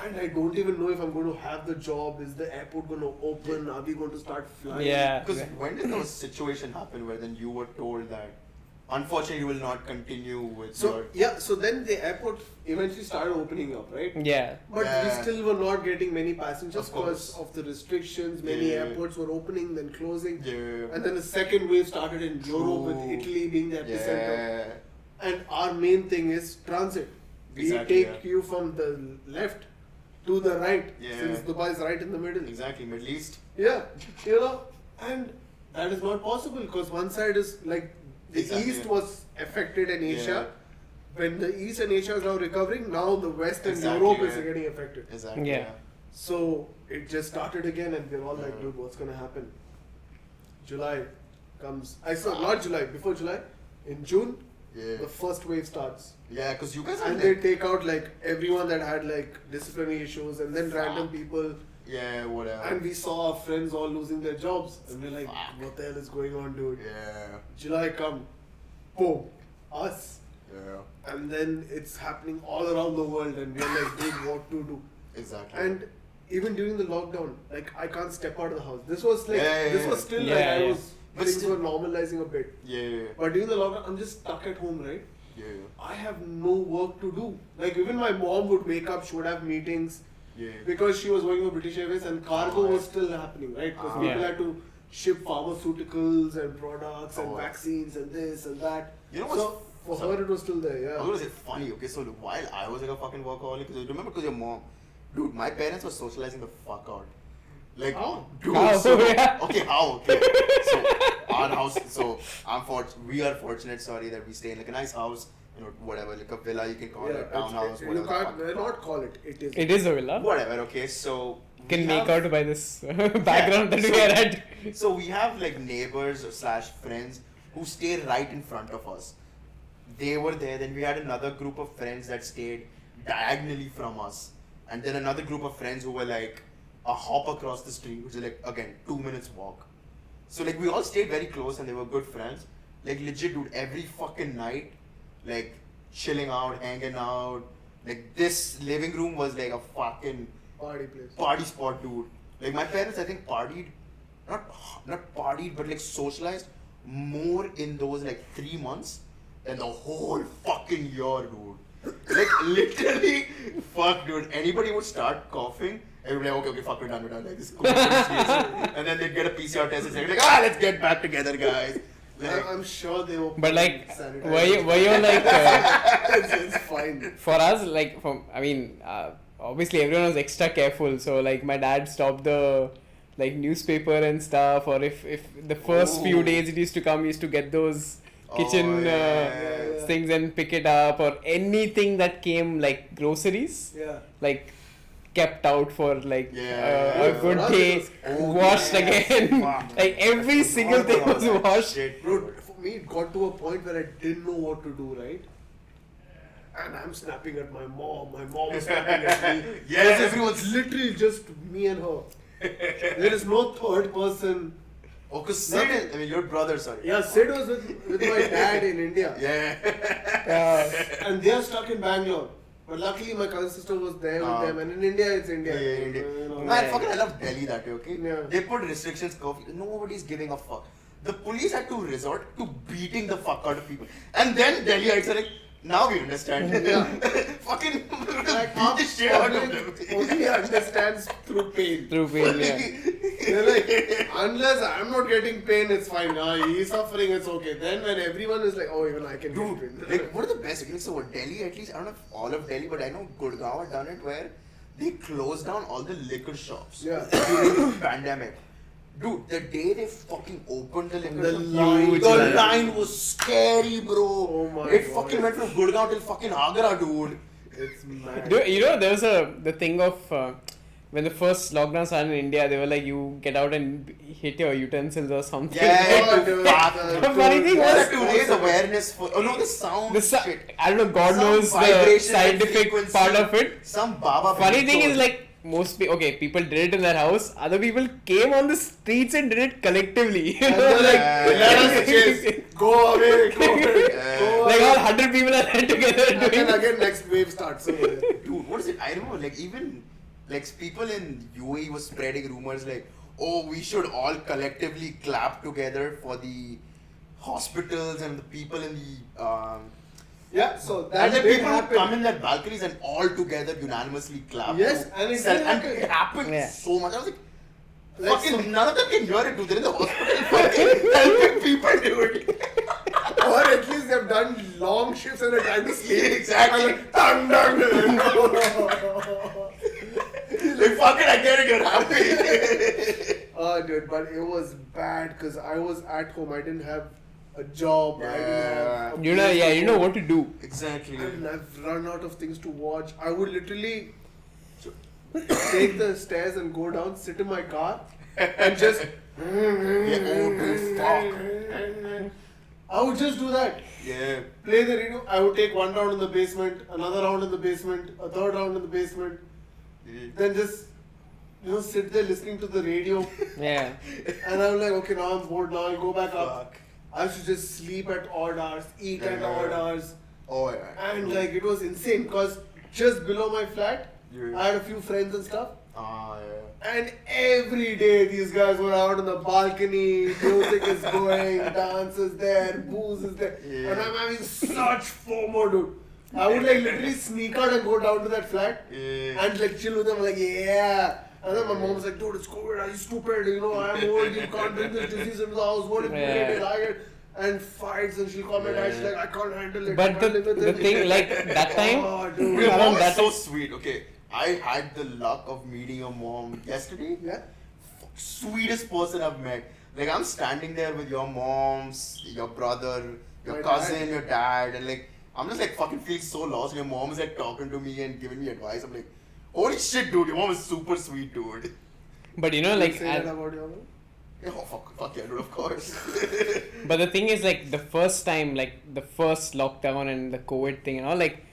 Speaker 1: And I don't even know if I'm going to have the job. Is the airport going to open? Are we going to start flying?
Speaker 3: Yeah.
Speaker 2: Because when did those situation happen where then you were told that unfortunately you will not continue with
Speaker 1: So
Speaker 2: your.
Speaker 1: yeah, so then the airport eventually started opening up, right?
Speaker 3: Yeah.
Speaker 1: But we
Speaker 2: Yeah.
Speaker 1: still were not getting many passengers
Speaker 2: Of course.
Speaker 1: because of the restrictions. Many
Speaker 2: Yeah.
Speaker 1: airports were opening, then closing.
Speaker 2: Yeah.
Speaker 1: And then the second wave started in Europe with
Speaker 2: True.
Speaker 1: Italy being the epicenter.
Speaker 2: Yeah.
Speaker 1: And our main thing is transit.
Speaker 2: Exactly,
Speaker 1: We take
Speaker 2: yeah.
Speaker 1: you from the left to the right,
Speaker 2: Yeah.
Speaker 1: since Dubai is right in the middle.
Speaker 2: Exactly, Middle East.
Speaker 1: Yeah, you know, and that is not possible because one side is like the
Speaker 2: Exactly,
Speaker 1: East
Speaker 2: yeah.
Speaker 1: was affected in Asia.
Speaker 2: Yeah.
Speaker 1: When the East and Asia is now recovering, now the West and
Speaker 2: Exactly,
Speaker 1: Europe is
Speaker 2: yeah.
Speaker 1: getting affected.
Speaker 2: Exactly.
Speaker 3: Yeah.
Speaker 1: So it just started again, and we're all like,
Speaker 2: Yeah.
Speaker 1: dude, what's gonna happen? July comes. I saw not July. Before July, in June,
Speaker 2: Yeah.
Speaker 1: the first wave starts,
Speaker 2: Yeah, because you guys are
Speaker 1: and they
Speaker 2: like,
Speaker 1: take out like everyone that had like disciplinary issues, and then random
Speaker 2: Fuck.
Speaker 1: people.
Speaker 2: yeah, whatever.
Speaker 1: And we saw our friends all losing their jobs, and we're like,
Speaker 2: Fuck.
Speaker 1: what the hell is going on, dude?
Speaker 2: Yeah,
Speaker 1: July come, boom, us.
Speaker 2: yeah,
Speaker 1: And then it's happening all around the world, and we're like, dude, what to do?
Speaker 2: exactly.
Speaker 1: And even during the lockdown, like I can't step out of the house. This was like,
Speaker 2: Yeah, yeah,
Speaker 1: this
Speaker 2: yeah.
Speaker 1: was still
Speaker 3: Yeah,
Speaker 1: like I
Speaker 3: yeah.
Speaker 1: was,
Speaker 2: But
Speaker 1: things
Speaker 2: still-
Speaker 1: were normalizing a bit.
Speaker 2: yeah,
Speaker 1: But during the lockdown, I'm just stuck at home, right?
Speaker 2: yeah,
Speaker 1: I have no work to do. Like even my mom would wake up, she would have meetings
Speaker 2: yeah.
Speaker 1: because she was working for British Airways, and cargo
Speaker 2: Oh,
Speaker 1: was
Speaker 2: yeah.
Speaker 1: still happening, right? Because
Speaker 2: Ah.
Speaker 1: people
Speaker 3: Yeah.
Speaker 1: had to ship pharmaceuticals and products and
Speaker 2: Oh.
Speaker 1: vaccines and this and that.
Speaker 2: You know
Speaker 1: so
Speaker 2: what's
Speaker 1: for
Speaker 2: so-
Speaker 1: her it was still there,
Speaker 2: I
Speaker 1: yeah.
Speaker 2: was gonna say funny. Okay, so look, while I was like a fucking workaholic, because remember, because your mom, dude, my parents were socializing the fuck out. Like,
Speaker 1: How?
Speaker 2: dude,
Speaker 3: How?
Speaker 2: so
Speaker 3: Yeah.
Speaker 2: okay, how? Okay, so our house. So we are fortunate. Sorry, that we stay in like a nice house. You know, whatever, like a villa you can call it,
Speaker 1: Yeah,
Speaker 2: townhouse,
Speaker 1: you
Speaker 2: whatever. the
Speaker 1: can't
Speaker 2: fuck.
Speaker 1: not call it. It is.
Speaker 3: It is a villa.
Speaker 2: Whatever. Okay, so
Speaker 3: Can
Speaker 2: we
Speaker 3: make
Speaker 2: have-
Speaker 3: out by this background that
Speaker 2: so-
Speaker 3: we are at.
Speaker 2: So we have like neighbors slash friends who stay right in front of us. They were there. Then we had another group of friends that stayed diagonally from us, and then another group of friends who were like a hop across the street, which is like again 2 minutes walk. So like we all stayed very close, and they were good friends. Like legit, dude, every fucking night, like chilling out, hanging out. Like this living room was like a fucking
Speaker 1: Party place.
Speaker 2: party spot, dude. Like my parents, I think partied, not partied, but like socialized more in those like 3 months than the whole fucking year, dude. Like literally, fuck, dude. Anybody would start coughing, and we'd be like, okay, fuck, we're done. Like this, cool, and then they'd get a PCR test and say, like, let's get back together, guys. Like,
Speaker 1: I'm sure they were.
Speaker 3: But like,
Speaker 1: sanitized.
Speaker 3: were you like
Speaker 1: it's fine.
Speaker 3: for us like from I mean obviously everyone was extra careful, so like my dad stopped the like newspaper and stuff, or if the first few
Speaker 2: Ooh.
Speaker 3: days it used to come, he used to get those kitchen
Speaker 1: yeah.
Speaker 3: things and pick it up, or anything that came like groceries
Speaker 1: Yeah.
Speaker 3: like kept out for like
Speaker 2: Yeah.
Speaker 3: a good
Speaker 1: For us
Speaker 3: day,
Speaker 1: it was-
Speaker 3: washed again.
Speaker 2: Fuck.
Speaker 3: Like every single thing was washed.
Speaker 2: Shit.
Speaker 1: Bro, for me, it got to a point where I didn't know what to do, right? And I'm snapping at my mom is snapping at me.
Speaker 2: Yes.
Speaker 1: Because everyone's literally just me and her. There is no third person.
Speaker 2: Oh, cause Sid, I mean, your brother, sorry.
Speaker 1: Yeah, Sid was with my dad in India.
Speaker 2: Yeah.
Speaker 1: And they are stuck in Bangalore. But luckily, my cousin sister was there with them. And in India, it's India.
Speaker 2: Yeah, India.
Speaker 1: You know.
Speaker 2: Man, fucking I love Delhi that way, okay?
Speaker 1: Yeah.
Speaker 2: They put restrictions, curfew. Nobody's giving a fuck. The police had to resort to beating the fuck out of people. And then Delhiites are like, now we understand.
Speaker 1: Yeah.
Speaker 2: Fucking
Speaker 1: Like,
Speaker 2: beat the shit out of
Speaker 1: public
Speaker 2: them.
Speaker 1: only understands through pain.
Speaker 3: Through pain, yeah.
Speaker 1: They're like, unless I'm not getting pain, it's fine. He's suffering, it's okay. Then when everyone is like, oh, even I can
Speaker 2: Dude,
Speaker 1: get pain.
Speaker 2: like, what are the best? Okay, so what, Delhi, at least, I don't know if all of Delhi, but I know Gurgaon had done it where they closed down all the liquor shops
Speaker 1: Yeah.
Speaker 2: during the pandemic. Dude, the day they fucking opened the liquor
Speaker 1: The
Speaker 2: shop,
Speaker 1: line.
Speaker 2: the line was scary, bro.
Speaker 1: Oh my
Speaker 2: it
Speaker 1: God.
Speaker 2: fucking went from Gurgaon till fucking Agra, dude.
Speaker 1: It's mad.
Speaker 3: You know, there was the thing of when the first lockdown started in India, they were like, you get out and hit your utensils or something.
Speaker 2: Yeah,
Speaker 1: dude,
Speaker 2: fuck.
Speaker 1: the-
Speaker 3: The funny thing
Speaker 2: Yeah,
Speaker 3: was,
Speaker 2: to raise awareness for, oh no, the sound shit.
Speaker 3: I don't know, God
Speaker 2: Some
Speaker 3: knows the
Speaker 2: vibration and
Speaker 3: scientific
Speaker 2: frequency.
Speaker 3: part of it.
Speaker 2: Some Baba.
Speaker 3: Funny thing
Speaker 2: told-
Speaker 3: is like, people did it in their house, other people came on the streets and did it collectively. You
Speaker 1: And
Speaker 3: know,
Speaker 1: they're like,
Speaker 3: like,
Speaker 1: let us chase. Go away, go away. Go
Speaker 3: like
Speaker 1: away.
Speaker 3: all 100 people are there together
Speaker 1: And
Speaker 3: doing
Speaker 1: then again, next wave starts. So,
Speaker 2: Dude, what is it? I remember, like, even like people in UAE was spreading rumors like, oh, we should all collectively clap together for the hospitals and the people in the
Speaker 1: yeah, so
Speaker 2: and
Speaker 1: that
Speaker 2: then
Speaker 1: did
Speaker 2: people would
Speaker 1: happen.
Speaker 2: come in their balconies and all together unanimously clap.
Speaker 1: Yes,
Speaker 2: to
Speaker 1: and it
Speaker 2: sell-
Speaker 1: did
Speaker 2: and
Speaker 1: happen.
Speaker 2: it happened
Speaker 3: Yeah.
Speaker 2: so much. I was like,
Speaker 1: Like,
Speaker 2: fucking
Speaker 1: so-
Speaker 2: none of them can hear it, dude. They're in the hospital fucking helping people, dude.
Speaker 1: Or at least they've done long shifts and they're trying to sleep.
Speaker 2: Exactly.
Speaker 1: And like, dun, dun, dun.
Speaker 2: Like, fucking, I get it, you're happy.
Speaker 1: Oh, dude, but it was bad because I was at home. I didn't have a job. I didn't have. a
Speaker 3: you know,
Speaker 1: place
Speaker 3: yeah,
Speaker 1: to
Speaker 3: you know
Speaker 1: go.
Speaker 3: what to do.
Speaker 2: Exactly.
Speaker 1: And I've run out of things to watch. I would literally. take the stairs and go down, sit in my car, and just. I would just do that.
Speaker 2: Yeah.
Speaker 1: Play the radio. I would take one round in the basement, another round in the basement, a third round in the basement. Then just, sit there listening to the radio.
Speaker 3: Yeah.
Speaker 1: And I'm like, okay, now I'm bored. Now I'll go back up.
Speaker 2: Fuck.
Speaker 1: I used to just sleep at odd hours, eat at odd hours.
Speaker 2: Oh yeah.
Speaker 1: And like, it was insane because just below my flat,
Speaker 2: Yeah.
Speaker 1: I had a few friends and stuff.
Speaker 2: Ah yeah.
Speaker 1: And every day these guys were out on the balcony, music is going, dance is there, booze is there.
Speaker 2: Yeah.
Speaker 1: And I'm having such FOMO, dude. I would like literally sneak out and go down to that flat
Speaker 2: Yeah.
Speaker 1: and like chill with them. I'm like, yeah. And then my mom's like, dude, it's COVID, are you stupid? I'm old, you can't bring this disease into the house. What if you get it? I get and fights and she'll come and she's like, I can't handle it.
Speaker 3: But the thing, like, that time,
Speaker 1: Oh, dude.
Speaker 2: Your mom
Speaker 3: that
Speaker 2: is so sweet. Okay, I had the luck of meeting your mom yesterday.
Speaker 1: Yeah.
Speaker 2: Sweetest person I've met. Like I'm standing there with your moms, your brother, your
Speaker 1: My
Speaker 2: cousin,
Speaker 1: dad.
Speaker 2: your dad, and like I'm just like fucking feeling so lost. Your mom is like talking to me and giving me advice. I'm like, holy shit, dude, your mom is super sweet, dude.
Speaker 3: but
Speaker 1: Say
Speaker 3: like,
Speaker 1: that about your mom?
Speaker 2: Yeah, oh, fuck yeah, dude, of course.
Speaker 3: but the thing is, like, the first time, like, the first lockdown and the COVID thing and all, like,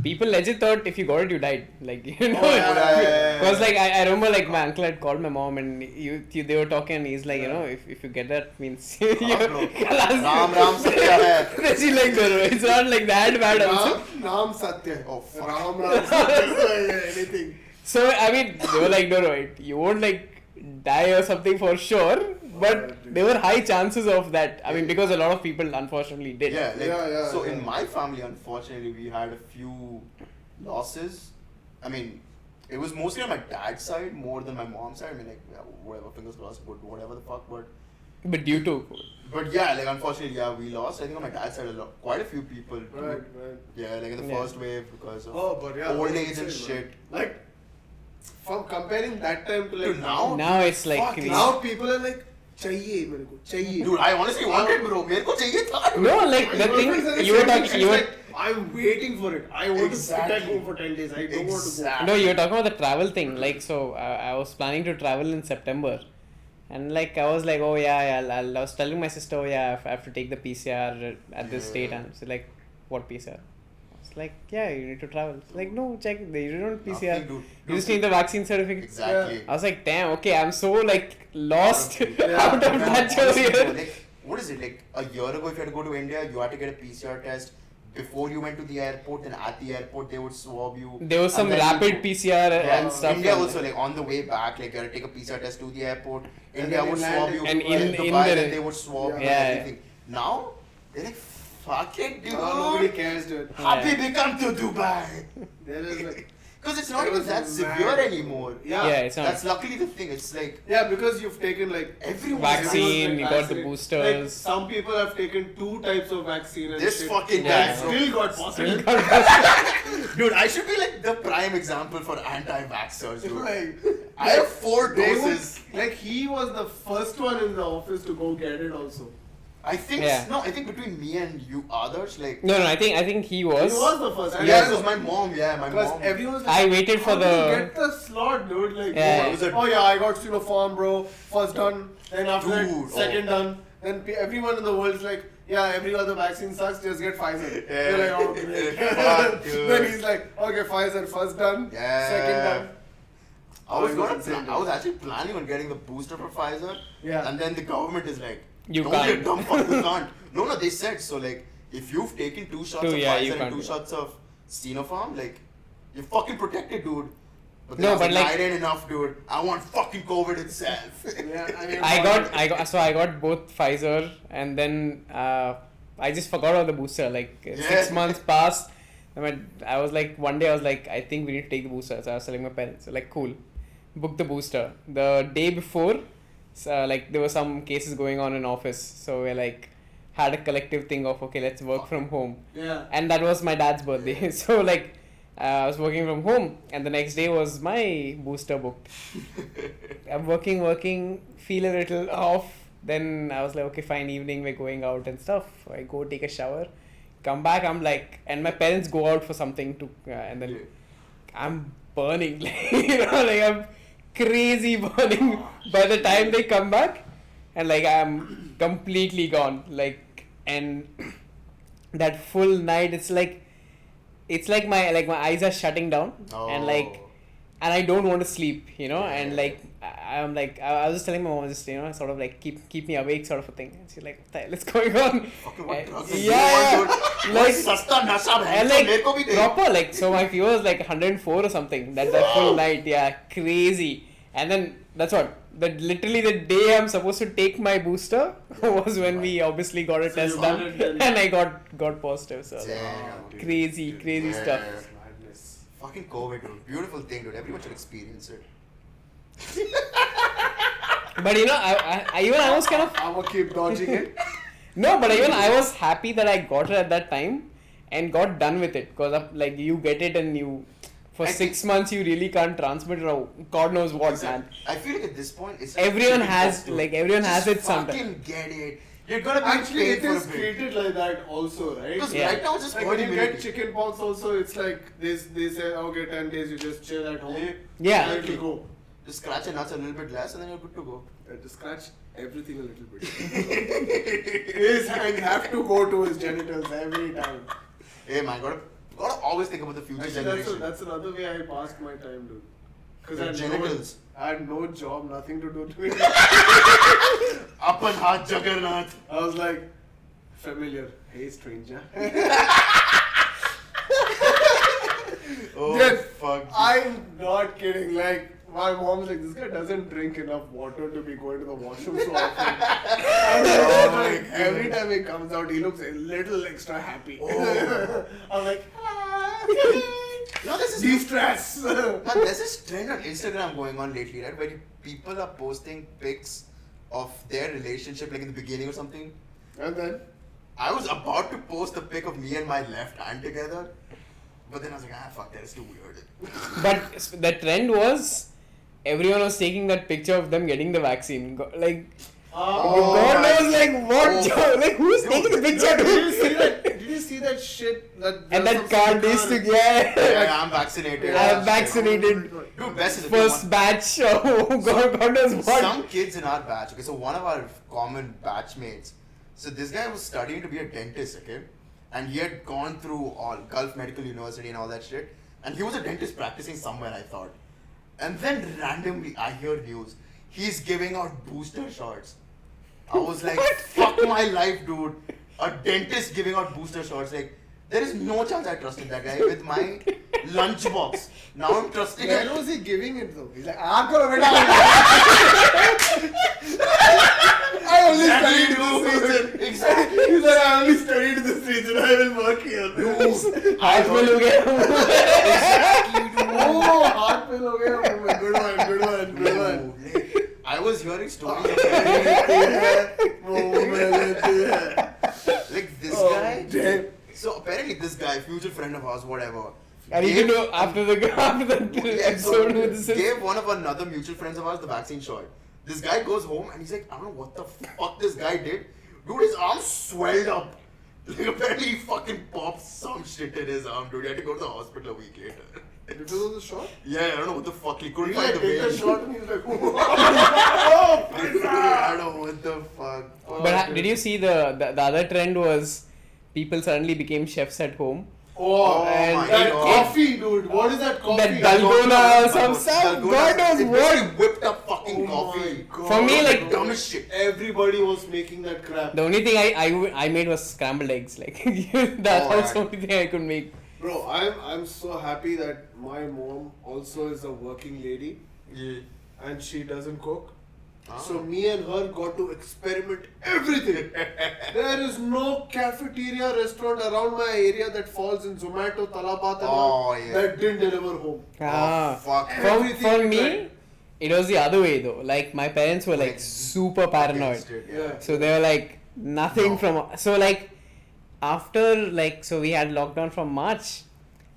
Speaker 3: people legit thought if you got it, you died. Like,
Speaker 2: yeah.
Speaker 3: Because, like, I remember, like, my uncle had called my mom and they were talking and he's like, if you get that, means
Speaker 2: Ram Satya hai.
Speaker 3: Then she's like, no, it's not like that bad also.
Speaker 1: Naam Satya.
Speaker 2: Oh, fuck.
Speaker 1: Ram Satya. Anything.
Speaker 3: So, I mean, they were like, no, you won't, like, die or something for sure. But there were high chances of that. I mean, because a lot of people unfortunately did.
Speaker 2: Yeah, like,
Speaker 1: Yeah,
Speaker 2: so
Speaker 1: yeah.
Speaker 2: in my family, unfortunately, we had a few losses. I mean, it was mostly on my dad's side more than my mom's side. I mean, like, yeah, whatever, fingers crossed, but whatever the fuck,
Speaker 3: But due to
Speaker 2: but yeah, like, unfortunately, yeah, we lost. I think on my dad's side, quite a few people.
Speaker 1: Right.
Speaker 2: Yeah, like in the
Speaker 3: Yeah.
Speaker 2: first wave because of
Speaker 1: But yeah.
Speaker 2: old
Speaker 1: that's
Speaker 2: age and
Speaker 1: insane,
Speaker 2: shit.
Speaker 1: man. Like, from comparing that time to like
Speaker 2: To now?
Speaker 3: now it's like
Speaker 2: Fuck,
Speaker 3: crazy.
Speaker 1: now people are like, चाहिए मेरे को, चाहिए.
Speaker 2: Dude, I honestly wanted, bro. मेरे को चाहिए था.
Speaker 3: No, like the thing you were talking, you were
Speaker 1: I'm waiting for it. I want
Speaker 2: Exactly.
Speaker 1: to sit at home for 10 days. I don't want to go.
Speaker 2: Exactly.
Speaker 3: no, you were talking about the travel thing. Like, so I was planning to travel in September, and like I was like, oh yeah, I was telling my sister, oh yeah, I have to take the PCR at this date, and she's like, what PCR? I was like, yeah, you need to travel. She's like, no, check, you don't PCR.
Speaker 2: Nothing, dude.
Speaker 3: You just need the vaccine certificate.
Speaker 2: Exactly.
Speaker 3: I was like, damn, okay, I'm so like lost
Speaker 2: Yeah.
Speaker 3: out of touch over
Speaker 2: Honestly, bro,
Speaker 3: here.
Speaker 2: like, what is it? Like a year ago, if you had to go to India, you had to get a PCR test before you went to the airport. Then at the airport, they would swab you.
Speaker 3: There was some
Speaker 2: and then
Speaker 3: rapid
Speaker 2: you-
Speaker 3: PCR
Speaker 2: Yeah,
Speaker 3: and stuff.
Speaker 2: India
Speaker 3: and-
Speaker 2: also, like on the way back, like you had to take a PCR test to the airport.
Speaker 1: And
Speaker 2: India
Speaker 1: then
Speaker 2: would
Speaker 1: you
Speaker 2: swab
Speaker 1: land
Speaker 2: you.
Speaker 3: And in
Speaker 2: Dubai,
Speaker 3: the-
Speaker 2: then they would swab you
Speaker 3: Yeah.
Speaker 2: and everything. Now they're like, fuck it, dude.
Speaker 1: Nobody cares, dude.
Speaker 2: Happy
Speaker 3: Yeah.
Speaker 2: we come to Dubai.
Speaker 1: They're just like,
Speaker 2: Because it's not
Speaker 1: It
Speaker 2: even
Speaker 1: was
Speaker 2: that
Speaker 1: mad,
Speaker 2: severe
Speaker 1: dude.
Speaker 2: anymore.
Speaker 1: Yeah.
Speaker 3: Yeah, it's not.
Speaker 2: That's luckily the thing. It's like
Speaker 1: yeah, because you've taken like
Speaker 2: everyone
Speaker 3: Vaccine, you got the
Speaker 1: vaccinated.
Speaker 3: boosters.
Speaker 1: Like, some people have taken 2 types of vaccine and
Speaker 2: This
Speaker 1: shit.
Speaker 2: fucking
Speaker 3: Yeah.
Speaker 2: guy, bro.
Speaker 1: Still got positive.
Speaker 2: Dude, I should be like the prime example for anti-vaxxers, dude.
Speaker 1: Like,
Speaker 2: I have 4
Speaker 1: they
Speaker 2: doses.
Speaker 1: would, like he was the first one in the office to go get it also.
Speaker 2: I think
Speaker 3: Yeah.
Speaker 2: no, I think between me and you others, like
Speaker 3: No, I think he
Speaker 1: He
Speaker 3: was.
Speaker 1: was the first.
Speaker 2: yeah, it was my mom. Yeah, my
Speaker 1: Because
Speaker 2: mom.
Speaker 1: everyone's like,
Speaker 3: I waited for
Speaker 1: how did you
Speaker 3: the.
Speaker 1: get the slot, dude. Like,
Speaker 3: Yeah.
Speaker 1: oh,
Speaker 2: It was a-
Speaker 1: oh yeah, I got form, bro. First done. Then after that,
Speaker 2: Dude,
Speaker 1: second done. Then everyone in the world is like, yeah, every other vaccine sucks. Just get Pfizer.
Speaker 2: Yeah.
Speaker 1: You're like, oh, great.
Speaker 2: Fuck, dude.
Speaker 1: Then he's like, okay, Pfizer, first done.
Speaker 2: Yeah.
Speaker 1: Second done.
Speaker 2: I was
Speaker 1: Oh, it was
Speaker 2: gonna.
Speaker 1: insane,
Speaker 2: I was actually planning on getting the booster for Pfizer.
Speaker 1: Yeah.
Speaker 2: And then the government is like,
Speaker 3: You
Speaker 2: don't
Speaker 3: can't.
Speaker 2: be a dumb fuck, you can't. No, they said so. Like, if you've taken 2 shots
Speaker 3: Two,
Speaker 2: of
Speaker 3: yeah, you
Speaker 2: Pfizer and
Speaker 3: can't
Speaker 2: 2
Speaker 3: do
Speaker 2: shots of Sinopharm, like, you're fucking protected, dude. But
Speaker 3: No,
Speaker 2: then I was
Speaker 3: but like-
Speaker 2: I ain't enough, dude. I want fucking COVID itself.
Speaker 1: Yeah, I mean,
Speaker 3: I got both Pfizer and then I just forgot about the booster. Like
Speaker 2: Yeah.
Speaker 3: 6 months passed. I was like, one day I was like, I think we need to take the booster. So I was telling my parents, so like, cool, book the booster. The day before, like there were some cases going on in office, so we like had a collective thing of okay, let's work from home.
Speaker 1: Yeah.
Speaker 3: And that was my dad's birthday. So like I was working from home and the next day was my booster booked. I'm working, feel a little off. Then I was like, okay, fine, evening we're going out and stuff. I go take a shower, come back, I'm like, and my parents go out for something to, and then I'm burning. Like I'm crazy burning by the time they come back, and like I'm completely gone. Like, and that full night, it's like my eyes are shutting down, and I don't want to sleep, and like I'm like I was just telling my mom, just sort of like keep me awake, sort of a thing. And she's like, what the hell is going on?
Speaker 2: Fucking what drugs is
Speaker 3: Yeah, like
Speaker 2: sasta nasha hai,
Speaker 3: and
Speaker 2: to
Speaker 3: like
Speaker 2: mere ko bhi de.
Speaker 3: proper, like, so my fever was like 104 or something. That full night, yeah, crazy. And then that's what. That literally the day I'm supposed to take my booster was when we obviously got a test done, and I got positive. So
Speaker 2: Damn,
Speaker 3: crazy stuff.
Speaker 1: Madness.
Speaker 2: Fucking COVID, dude. Beautiful thing, dude. Everyone should experience it.
Speaker 3: But I was kind of
Speaker 1: I'm gonna keep dodging it.
Speaker 3: no, but even I was happy that I got it at that time and got done with it, because like you get it and you. For 6 months, you really can't transmit it, or God knows what, man.
Speaker 2: I feel like at this point, it's like
Speaker 3: Everyone
Speaker 2: chicken
Speaker 3: has,
Speaker 2: pox, dude.
Speaker 3: like, everyone has
Speaker 2: Just
Speaker 3: it sometime.
Speaker 2: fucking get it. You're gonna be
Speaker 1: Actually,
Speaker 2: paid
Speaker 1: it
Speaker 2: for
Speaker 1: is
Speaker 2: a bit.
Speaker 1: treated like that also, right?
Speaker 2: Because
Speaker 3: Yeah.
Speaker 2: right now it's just
Speaker 1: Like
Speaker 2: 40
Speaker 1: when you get
Speaker 2: minutes.
Speaker 1: chicken pox also, it's like they say, okay, 10 days you just chill at home.
Speaker 3: Yeah.
Speaker 1: And it'll go.
Speaker 2: Just scratch your nuts a little bit less and then you're good to go.
Speaker 1: Just scratch everything a little bit. His hand have to go to his genitals every time.
Speaker 2: Hey man, gotta always think about the future
Speaker 1: Actually,
Speaker 2: generation.
Speaker 1: that's another way I passed my time, dude. Because
Speaker 2: Your genitals.
Speaker 1: I had no job, nothing to do to it.
Speaker 2: Apan Haath Jagannath.
Speaker 1: I was like, familiar. Hey, stranger.
Speaker 2: Oh,
Speaker 1: Dude,
Speaker 2: fuck.
Speaker 1: I'm not kidding. Like, my mom's like, this guy doesn't drink enough water to be going to the washroom so often.
Speaker 2: Oh my
Speaker 1: Like, every time he comes out, he looks a little extra happy.
Speaker 2: Oh.
Speaker 1: I'm like,
Speaker 2: No, this is
Speaker 1: de-stress.
Speaker 2: Man, there's this trend on Instagram going on lately, right? Where people are posting pics of their relationship, like in the beginning or something.
Speaker 1: And then,
Speaker 2: I was about to post a pic of me and my left hand together, but then I was like, fuck, that is too weird.
Speaker 3: But the trend was everyone was taking that picture of them getting the vaccine. Like,
Speaker 1: oh,
Speaker 3: God knows, like, what?
Speaker 2: Oh.
Speaker 3: Like, who's taking the picture?
Speaker 1: Did you see that shit?
Speaker 3: And that card needs to get.
Speaker 2: Yeah, I'm vaccinated.
Speaker 3: I'm vaccinated.
Speaker 2: Dude, best is if
Speaker 3: First
Speaker 2: you
Speaker 3: batch. Oh, God knows
Speaker 2: want-
Speaker 3: what.
Speaker 2: Some kids in our batch, okay, so one of our common batchmates, so this guy was studying to be a dentist, okay? And he had gone through all Gulf Medical University and all that shit. And he was a dentist practicing somewhere, I thought. And then randomly, I hear news. He's giving out booster shots. I was like, fuck my life, dude. A dentist giving out booster shots. Like, there is no chance I trusted that guy with my lunchbox. Now I'm trusting
Speaker 1: Where
Speaker 2: him.
Speaker 1: was he giving it though? He's like, I only studied this region.
Speaker 2: Exactly.
Speaker 1: He's like, I only studied this region. I will work here.
Speaker 3: हाथ में लोग हैं.
Speaker 1: Oh, heart में लोग हैं. Good one.
Speaker 2: I was hearing stories of like this guy.
Speaker 1: Damn.
Speaker 2: So apparently this guy, future friend of ours, whatever.
Speaker 3: I need to know after the episode who this is.
Speaker 2: Gave one of another mutual friends of ours the vaccine shot. This guy goes home and he's like, I don't know what the fuck this guy did. Dude, his arm swelled up. Like apparently he fucking popped some shit in his arm, dude. He had to go to the hospital a week later.
Speaker 1: Because of the shot?
Speaker 2: Yeah, I don't know what the fuck. He couldn't
Speaker 1: He
Speaker 2: find
Speaker 1: like
Speaker 2: the
Speaker 1: take the
Speaker 2: vein.
Speaker 1: shot and he's like,
Speaker 2: I don't know what the fuck.
Speaker 3: But did you see the other trend was people suddenly became chefs at home?
Speaker 1: oh,
Speaker 3: and
Speaker 2: my
Speaker 1: that
Speaker 2: God.
Speaker 1: coffee, dude. What is that coffee?
Speaker 3: That Dalgona, some
Speaker 2: Dalgona,
Speaker 3: God knows
Speaker 2: it
Speaker 3: what.
Speaker 2: basically whipped up fucking
Speaker 1: Oh
Speaker 2: coffee.
Speaker 1: my God.
Speaker 3: For me, like,
Speaker 2: dumbest shit.
Speaker 1: Everybody was making that crap.
Speaker 3: The only thing I made was scrambled eggs. Like that
Speaker 2: Oh,
Speaker 3: was the
Speaker 2: yeah.
Speaker 3: only thing I could make.
Speaker 1: Bro, I'm so happy that my mom also is a working lady
Speaker 2: Yeah.
Speaker 1: and she doesn't cook.
Speaker 2: Ah.
Speaker 1: So me and her got to experiment everything. There is no cafeteria restaurant around my area that falls in Zomato, Talabat and all
Speaker 2: Oh, yeah.
Speaker 1: that didn't deliver home.
Speaker 2: Oh, fuck.
Speaker 1: Everything
Speaker 3: For
Speaker 1: we
Speaker 3: me,
Speaker 1: tried.
Speaker 3: it was the other way though. Like my parents were like super paranoid.
Speaker 2: Against it,
Speaker 1: Yeah.
Speaker 3: So they were like nothing from. So like after like so we had lockdown from March,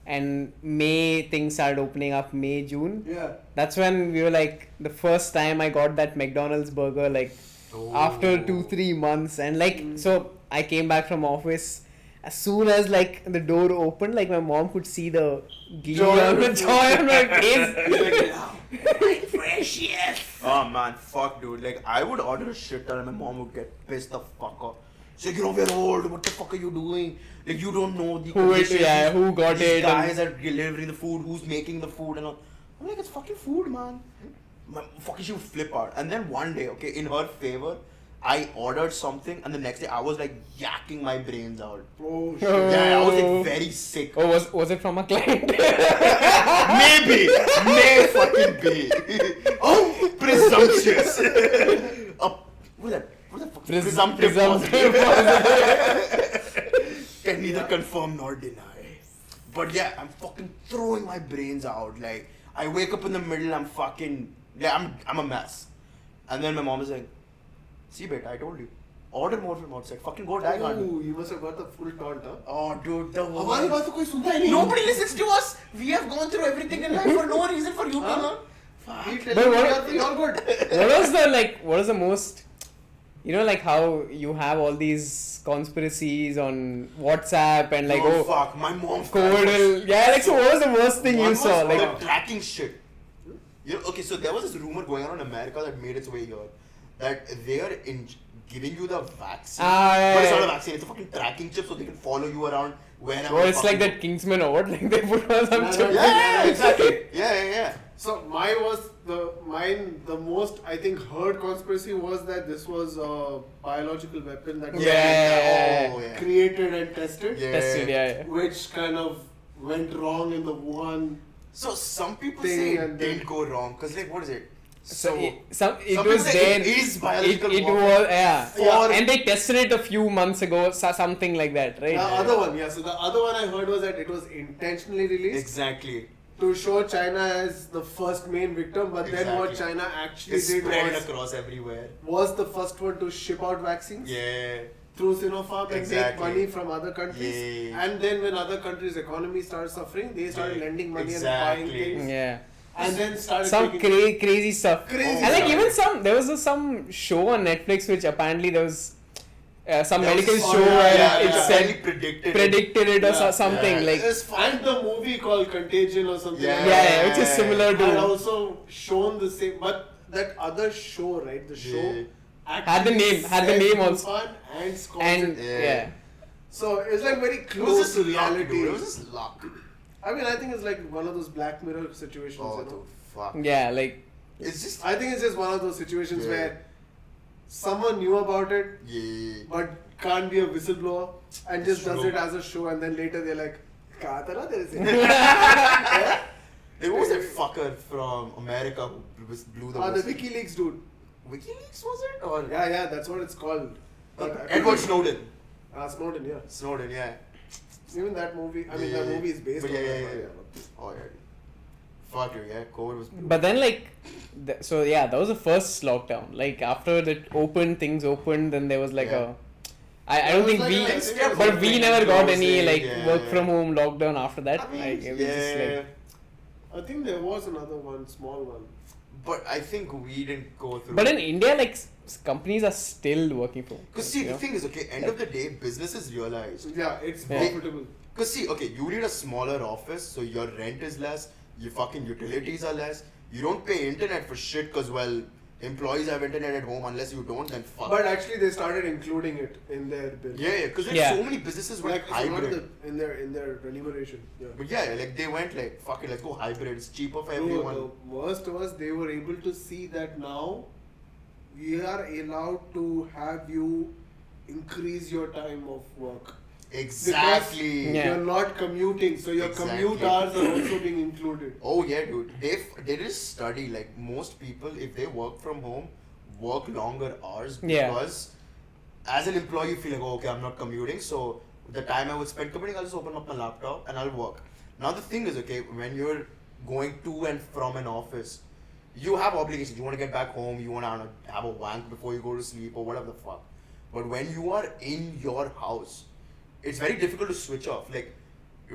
Speaker 3: and May things started opening up. May June.
Speaker 1: Yeah.
Speaker 3: That's when we were like the first time I got that McDonald's burger like
Speaker 2: Oh.
Speaker 3: after 2-3 months, and like so I came back from office. as soon as like the door opened, like my mom could see the glee
Speaker 1: Joy
Speaker 3: on
Speaker 1: on
Speaker 3: the
Speaker 1: her
Speaker 3: joy on my face.
Speaker 2: Fresh, yes. Oh man, fuck, dude. Like, I would order a shit ton and my mom would get pissed the fuck off. She's like, you know, we're old. What the fuck are you doing? Like, you don't know the
Speaker 3: Who it-
Speaker 2: conditions.
Speaker 3: yeah, who got
Speaker 2: These
Speaker 3: it
Speaker 2: guys are delivering the food. Who's making the food and all. I'm like, it's fucking food, man. Fucking she would flip out. And then one day, okay, in her favor, I ordered something and the next day I was like yakking my brains out.
Speaker 1: Oh shit.
Speaker 3: Oh.
Speaker 2: Yeah, I was like very sick.
Speaker 3: Oh, was it from a client?
Speaker 2: Maybe. May fucking be. Oh, presumptuous. What the fuck? Presumptive
Speaker 3: Presumptive
Speaker 2: positive. Can neither confirm nor deny. But yeah, I'm fucking throwing my brains out. Like, I wake up in the middle, I'm fucking... Yeah, I'm a mess. And then my mom is like, see, beta, I told you. Order more from outside. Fucking go die,
Speaker 1: Oh, you must have got the full taunt, huh?
Speaker 2: Oh, dude, the
Speaker 1: हमारी बात तो कोई सुनता ही नहीं.
Speaker 2: Nobody listens to us. We have gone through everything in life for no reason for you to learn.
Speaker 1: We tell
Speaker 3: But
Speaker 1: you
Speaker 3: what-
Speaker 1: we are good.
Speaker 3: what was the most, you know, like how you have all these conspiracies on WhatsApp and like,
Speaker 2: oh fuck, my mom's
Speaker 3: code will, yeah, like, so what was the worst thing
Speaker 2: One
Speaker 3: you
Speaker 2: was
Speaker 3: saw?
Speaker 2: the
Speaker 3: Like,
Speaker 2: tracking shit. You know, okay, so there was this rumor going on in America that made its way here that they are giving you the vaccine, but it's not a vaccine; it's a fucking tracking chip, so they can follow you around whenever.
Speaker 3: oh, it's like that Kingsman award, like they put on some
Speaker 1: Yeah,
Speaker 3: chip.
Speaker 2: Yeah, exactly. Yeah.
Speaker 1: So mine the most I think heard conspiracy was that this was a biological weapon that was
Speaker 3: Yeah.
Speaker 2: Oh, yeah.
Speaker 1: created and tested,
Speaker 2: Yeah.
Speaker 3: Tested, yeah.
Speaker 1: which kind of went wrong in the Wuhan.
Speaker 2: So some people
Speaker 1: Thing
Speaker 2: say it
Speaker 1: and then-
Speaker 2: didn't go wrong because like what is it?
Speaker 3: So it
Speaker 2: some
Speaker 3: was
Speaker 2: people say
Speaker 3: there.
Speaker 2: it is biological
Speaker 3: It
Speaker 2: warfare.
Speaker 3: was, yeah.
Speaker 2: For-
Speaker 3: And they tested it a few months ago, something like that, right?
Speaker 1: The other one, yeah. So the other one I heard was that it was intentionally released
Speaker 2: Exactly.
Speaker 1: to show China as the first main victim, but then what
Speaker 2: Exactly.
Speaker 1: China actually
Speaker 2: It's
Speaker 1: did
Speaker 2: spread
Speaker 1: was,
Speaker 2: across everywhere.
Speaker 1: was the first one to ship out vaccines
Speaker 2: Yeah.
Speaker 1: through Sinopharm and make
Speaker 2: Exactly.
Speaker 1: money from other countries.
Speaker 2: Yeah.
Speaker 1: And then when other countries' economy started suffering, they started
Speaker 2: Yeah.
Speaker 1: lending money
Speaker 2: Exactly.
Speaker 1: and buying things.
Speaker 3: Yeah.
Speaker 1: And then started
Speaker 3: Some
Speaker 1: taking
Speaker 3: crazy stuff.
Speaker 1: Crazy
Speaker 3: And like
Speaker 1: stuff.
Speaker 3: even there was some show on Netflix which apparently there was some
Speaker 2: There was
Speaker 3: medical
Speaker 2: this-
Speaker 3: show
Speaker 1: yeah,
Speaker 3: where
Speaker 1: yeah,
Speaker 3: it
Speaker 1: yeah.
Speaker 3: said predicted it or
Speaker 1: Yeah,
Speaker 3: something
Speaker 2: Yeah.
Speaker 3: like
Speaker 2: It's fun.
Speaker 1: and the movie called Contagion or something
Speaker 2: Yeah.
Speaker 1: like
Speaker 3: yeah,
Speaker 1: that
Speaker 3: which is similar
Speaker 1: had
Speaker 3: to
Speaker 1: also shown the same, but that other show, right? The show
Speaker 2: Yeah.
Speaker 1: actually
Speaker 3: Had the name
Speaker 1: said
Speaker 3: also.
Speaker 1: Wuhan and Scotland.
Speaker 3: and
Speaker 2: Yeah.
Speaker 3: yeah.
Speaker 1: So it's like very
Speaker 2: It was
Speaker 1: close
Speaker 2: just
Speaker 1: to
Speaker 2: luck,
Speaker 1: reality.
Speaker 2: dude. It was just luck.
Speaker 1: I mean, I think it's like one of those Black Mirror situations.
Speaker 2: Oh,
Speaker 1: you know?
Speaker 2: dude, fuck.
Speaker 3: Yeah, like
Speaker 2: It's just
Speaker 1: I think it's just one of those situations
Speaker 2: Yeah.
Speaker 1: where someone knew about it
Speaker 2: yeah.
Speaker 1: but can't be a whistleblower and just does
Speaker 2: True.
Speaker 1: it as a show, and then later they're like, "Kaha tha na tere se?"
Speaker 2: Hey, what was that fucker from America who blew the
Speaker 1: The
Speaker 2: whistle?
Speaker 1: WikiLeaks dude.
Speaker 2: WikiLeaks was it or
Speaker 1: Yeah, that's what it's called.
Speaker 2: Edward Snowden?
Speaker 1: Snowden, yeah.
Speaker 2: Snowden, yeah.
Speaker 1: Even that movie, I mean, that
Speaker 2: Yeah.
Speaker 1: movie is based
Speaker 2: But
Speaker 1: on
Speaker 2: yeah,
Speaker 1: that.
Speaker 2: yeah,
Speaker 1: but
Speaker 2: yeah. Oh yeah. Fuck you, yeah. COVID was.
Speaker 3: but then like so yeah, that was the first lockdown. Like after it opened, things opened, then there was like
Speaker 2: Yeah.
Speaker 3: I don't
Speaker 1: It was
Speaker 3: think
Speaker 1: like
Speaker 3: we
Speaker 1: a- I think it was
Speaker 3: but
Speaker 1: like
Speaker 3: we
Speaker 1: a
Speaker 3: never got
Speaker 2: closing,
Speaker 3: any like
Speaker 2: yeah.
Speaker 3: work from home lockdown after that.
Speaker 2: I mean,
Speaker 3: Like it was just
Speaker 2: yeah.
Speaker 3: like
Speaker 1: I think there was another one, small one.
Speaker 2: But I think we didn't go through.
Speaker 3: but in India like companies are still working from home.
Speaker 2: Because see,
Speaker 3: you
Speaker 2: the
Speaker 3: know?
Speaker 2: thing is, okay, end of the day, businesses realized.
Speaker 1: Yeah, it's
Speaker 3: Yeah.
Speaker 1: profitable.
Speaker 2: Because see, okay, you need a smaller office, so your rent is less, your fucking utilities are less. You don't pay internet for shit because, well, employees have internet at home. Unless you don't, then fuck.
Speaker 1: But actually, they started including it in their bill.
Speaker 2: yeah, because
Speaker 3: Yeah.
Speaker 2: so many businesses went
Speaker 1: Like, so not
Speaker 2: hybrid.
Speaker 1: in their remuneration. Yeah.
Speaker 2: But yeah, like they went like, fuck it, let's go hybrid. It's cheaper for
Speaker 1: No,
Speaker 2: everyone.
Speaker 1: the worst was they were able to see that now we are allowed to have you increase your time of work.
Speaker 2: Exactly.
Speaker 3: Yeah.
Speaker 1: You're not commuting, so your commute
Speaker 2: Exactly.
Speaker 1: hours are also being included.
Speaker 2: Oh yeah, dude. They did a study. Like most people, if they work from home, work longer hours
Speaker 3: Yeah.
Speaker 2: because as an employee, you feel like, oh, okay, I'm not commuting, so the time I would spend commuting, I'll just open up my laptop and I'll work. Now the thing is, okay, when you're going to and from an office, you have obligations. You want to get back home. You want to have a wank before you go to sleep or whatever the fuck. But when you are in your house, it's very difficult to switch off. Like,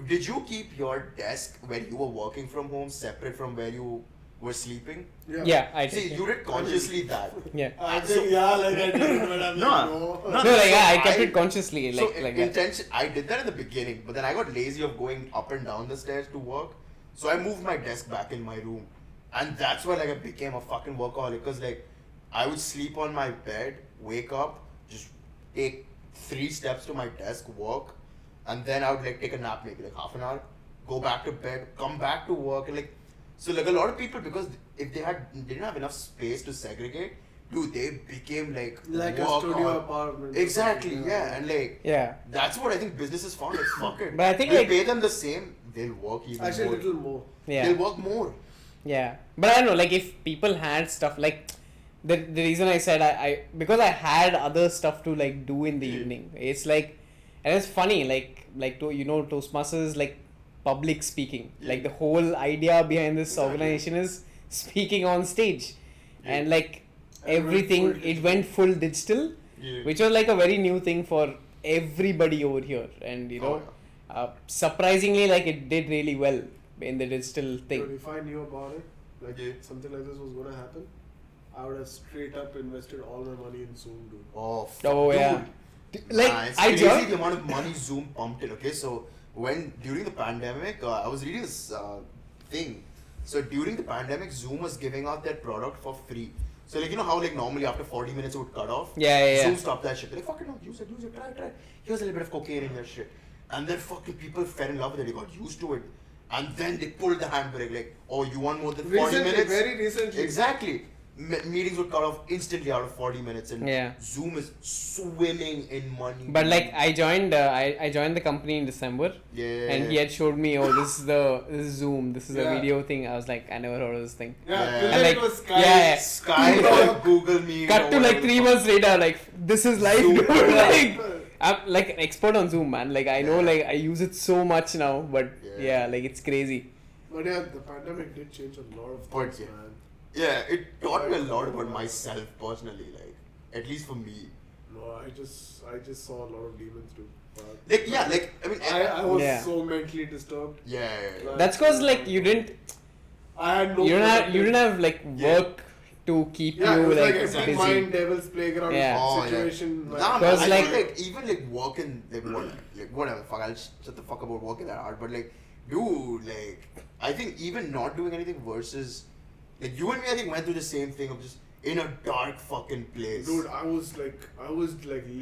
Speaker 2: did you keep your desk where you were working from home separate from where you were sleeping.
Speaker 3: Yeah, I
Speaker 2: See,
Speaker 3: did.
Speaker 2: you did consciously that.
Speaker 3: Yeah.
Speaker 1: I think, like I did it, but I'm
Speaker 2: No,
Speaker 1: like,
Speaker 2: no,
Speaker 3: No, like I kept
Speaker 2: I-
Speaker 3: it consciously,
Speaker 2: So
Speaker 3: like that.
Speaker 2: intention. I did that in the beginning, but then I got lazy of going up and down the stairs to work. So I moved my desk back in my room, and that's why like I became a fucking workaholic. Cause like I would sleep on my bed, wake up, just take 3 steps to my desk, work, and then I would like take a nap, maybe like half an hour, go back to bed, come back to work, and like so like a lot of people, because if they didn't have enough space to segregate, dude, they became like
Speaker 1: a studio apartment.
Speaker 2: Exactly, yeah, and like
Speaker 3: Yeah.
Speaker 2: that's what I think businesses found. Like fuck it,
Speaker 3: But I think,
Speaker 2: we
Speaker 3: like-
Speaker 2: pay them the same, they'll work even
Speaker 1: Actually, a
Speaker 2: more.
Speaker 1: little more.
Speaker 3: Yeah.
Speaker 2: They'll work more.
Speaker 3: Yeah, but I don't know, like if people had stuff like the reason I said I because I had other stuff to like do in the evening. It's like, and it's funny like to Toastmasters, like public speaking. Like the whole idea behind this
Speaker 2: Exactly.
Speaker 3: organization is speaking on stage, and like
Speaker 1: And
Speaker 3: everything
Speaker 1: full
Speaker 3: it went full digital,
Speaker 2: Yeah.
Speaker 3: which was like a very new thing for everybody over here, and surprisingly like it did really well in the digital thing.
Speaker 1: But if I knew about it, like
Speaker 2: Yeah.
Speaker 1: something like this was gonna happen, I would have straight up invested all my money in Zoom, dude.
Speaker 2: Oh,
Speaker 3: Oh
Speaker 2: dude.
Speaker 3: yeah, like
Speaker 2: It's
Speaker 3: I
Speaker 2: crazy
Speaker 3: joined.
Speaker 2: the amount of money Zoom pumped in. Okay, so when during the pandemic, I was reading this thing. So during the pandemic, Zoom was giving out their product for free. So like how like normally after 40 minutes it would cut off.
Speaker 3: Yeah.
Speaker 2: Zoom stopped that shit. They're like, fuck it, no, use it, try. Here's a little bit of cocaine in your shit. And then fucking people fell in love with it. They got used to it. And then they pulled the handbrake like, oh, you want more than 40
Speaker 1: Recently,
Speaker 2: minutes?
Speaker 1: very recently.
Speaker 2: Exactly. Meetings would cut off instantly out of 40 minutes, and
Speaker 3: Yeah.
Speaker 2: Zoom is swimming in money.
Speaker 3: But like I joined the company in December,
Speaker 2: Yeah.
Speaker 3: and he had showed me, oh, this is Zoom, this is a
Speaker 1: Yeah.
Speaker 3: video thing. I was like, I never heard of this thing.
Speaker 1: Yeah,
Speaker 2: Yeah.
Speaker 1: till
Speaker 2: And
Speaker 1: then
Speaker 3: like-
Speaker 1: it was Sky.
Speaker 3: yeah.
Speaker 2: Skype or Google Meet.
Speaker 3: Cut
Speaker 2: or
Speaker 3: to like
Speaker 2: whatever
Speaker 3: 3
Speaker 2: the
Speaker 3: months later, like this is live,
Speaker 2: Zoom.
Speaker 3: dude.
Speaker 2: Yeah.
Speaker 3: Like I'm like an expert on Zoom, man. Like I know,
Speaker 2: Yeah.
Speaker 3: like I use it so much now, but
Speaker 2: Yeah.
Speaker 3: yeah, like it's crazy.
Speaker 1: But yeah, the pandemic did change a lot of
Speaker 2: But
Speaker 1: things,
Speaker 2: yeah.
Speaker 1: man.
Speaker 2: Yeah, it taught me a lot about myself personally, like at least for me.
Speaker 1: No, I just saw a lot of demons, dude. But
Speaker 2: Like yeah, like I mean,
Speaker 1: I was
Speaker 3: Yeah.
Speaker 1: so mentally disturbed.
Speaker 2: yeah.
Speaker 3: That's cause like you didn't
Speaker 1: I had no.
Speaker 3: you
Speaker 1: productive-
Speaker 3: didn't have like
Speaker 2: Yeah.
Speaker 3: work to keep
Speaker 1: Yeah, it
Speaker 3: you
Speaker 1: was like
Speaker 3: like
Speaker 1: empty
Speaker 3: busy.
Speaker 1: mind, devil's playground
Speaker 3: Yeah.
Speaker 2: Oh, yeah.
Speaker 1: situation.
Speaker 2: Nah,
Speaker 1: Like,
Speaker 2: man,
Speaker 3: Because,
Speaker 2: I
Speaker 3: like-
Speaker 2: feel like even like working like whatever, fuck, I'll shut the fuck about working that hard. But like, dude, like I think even not doing anything versus like you and me, I think went through the same thing of just in a dark fucking place.
Speaker 1: dude, I was like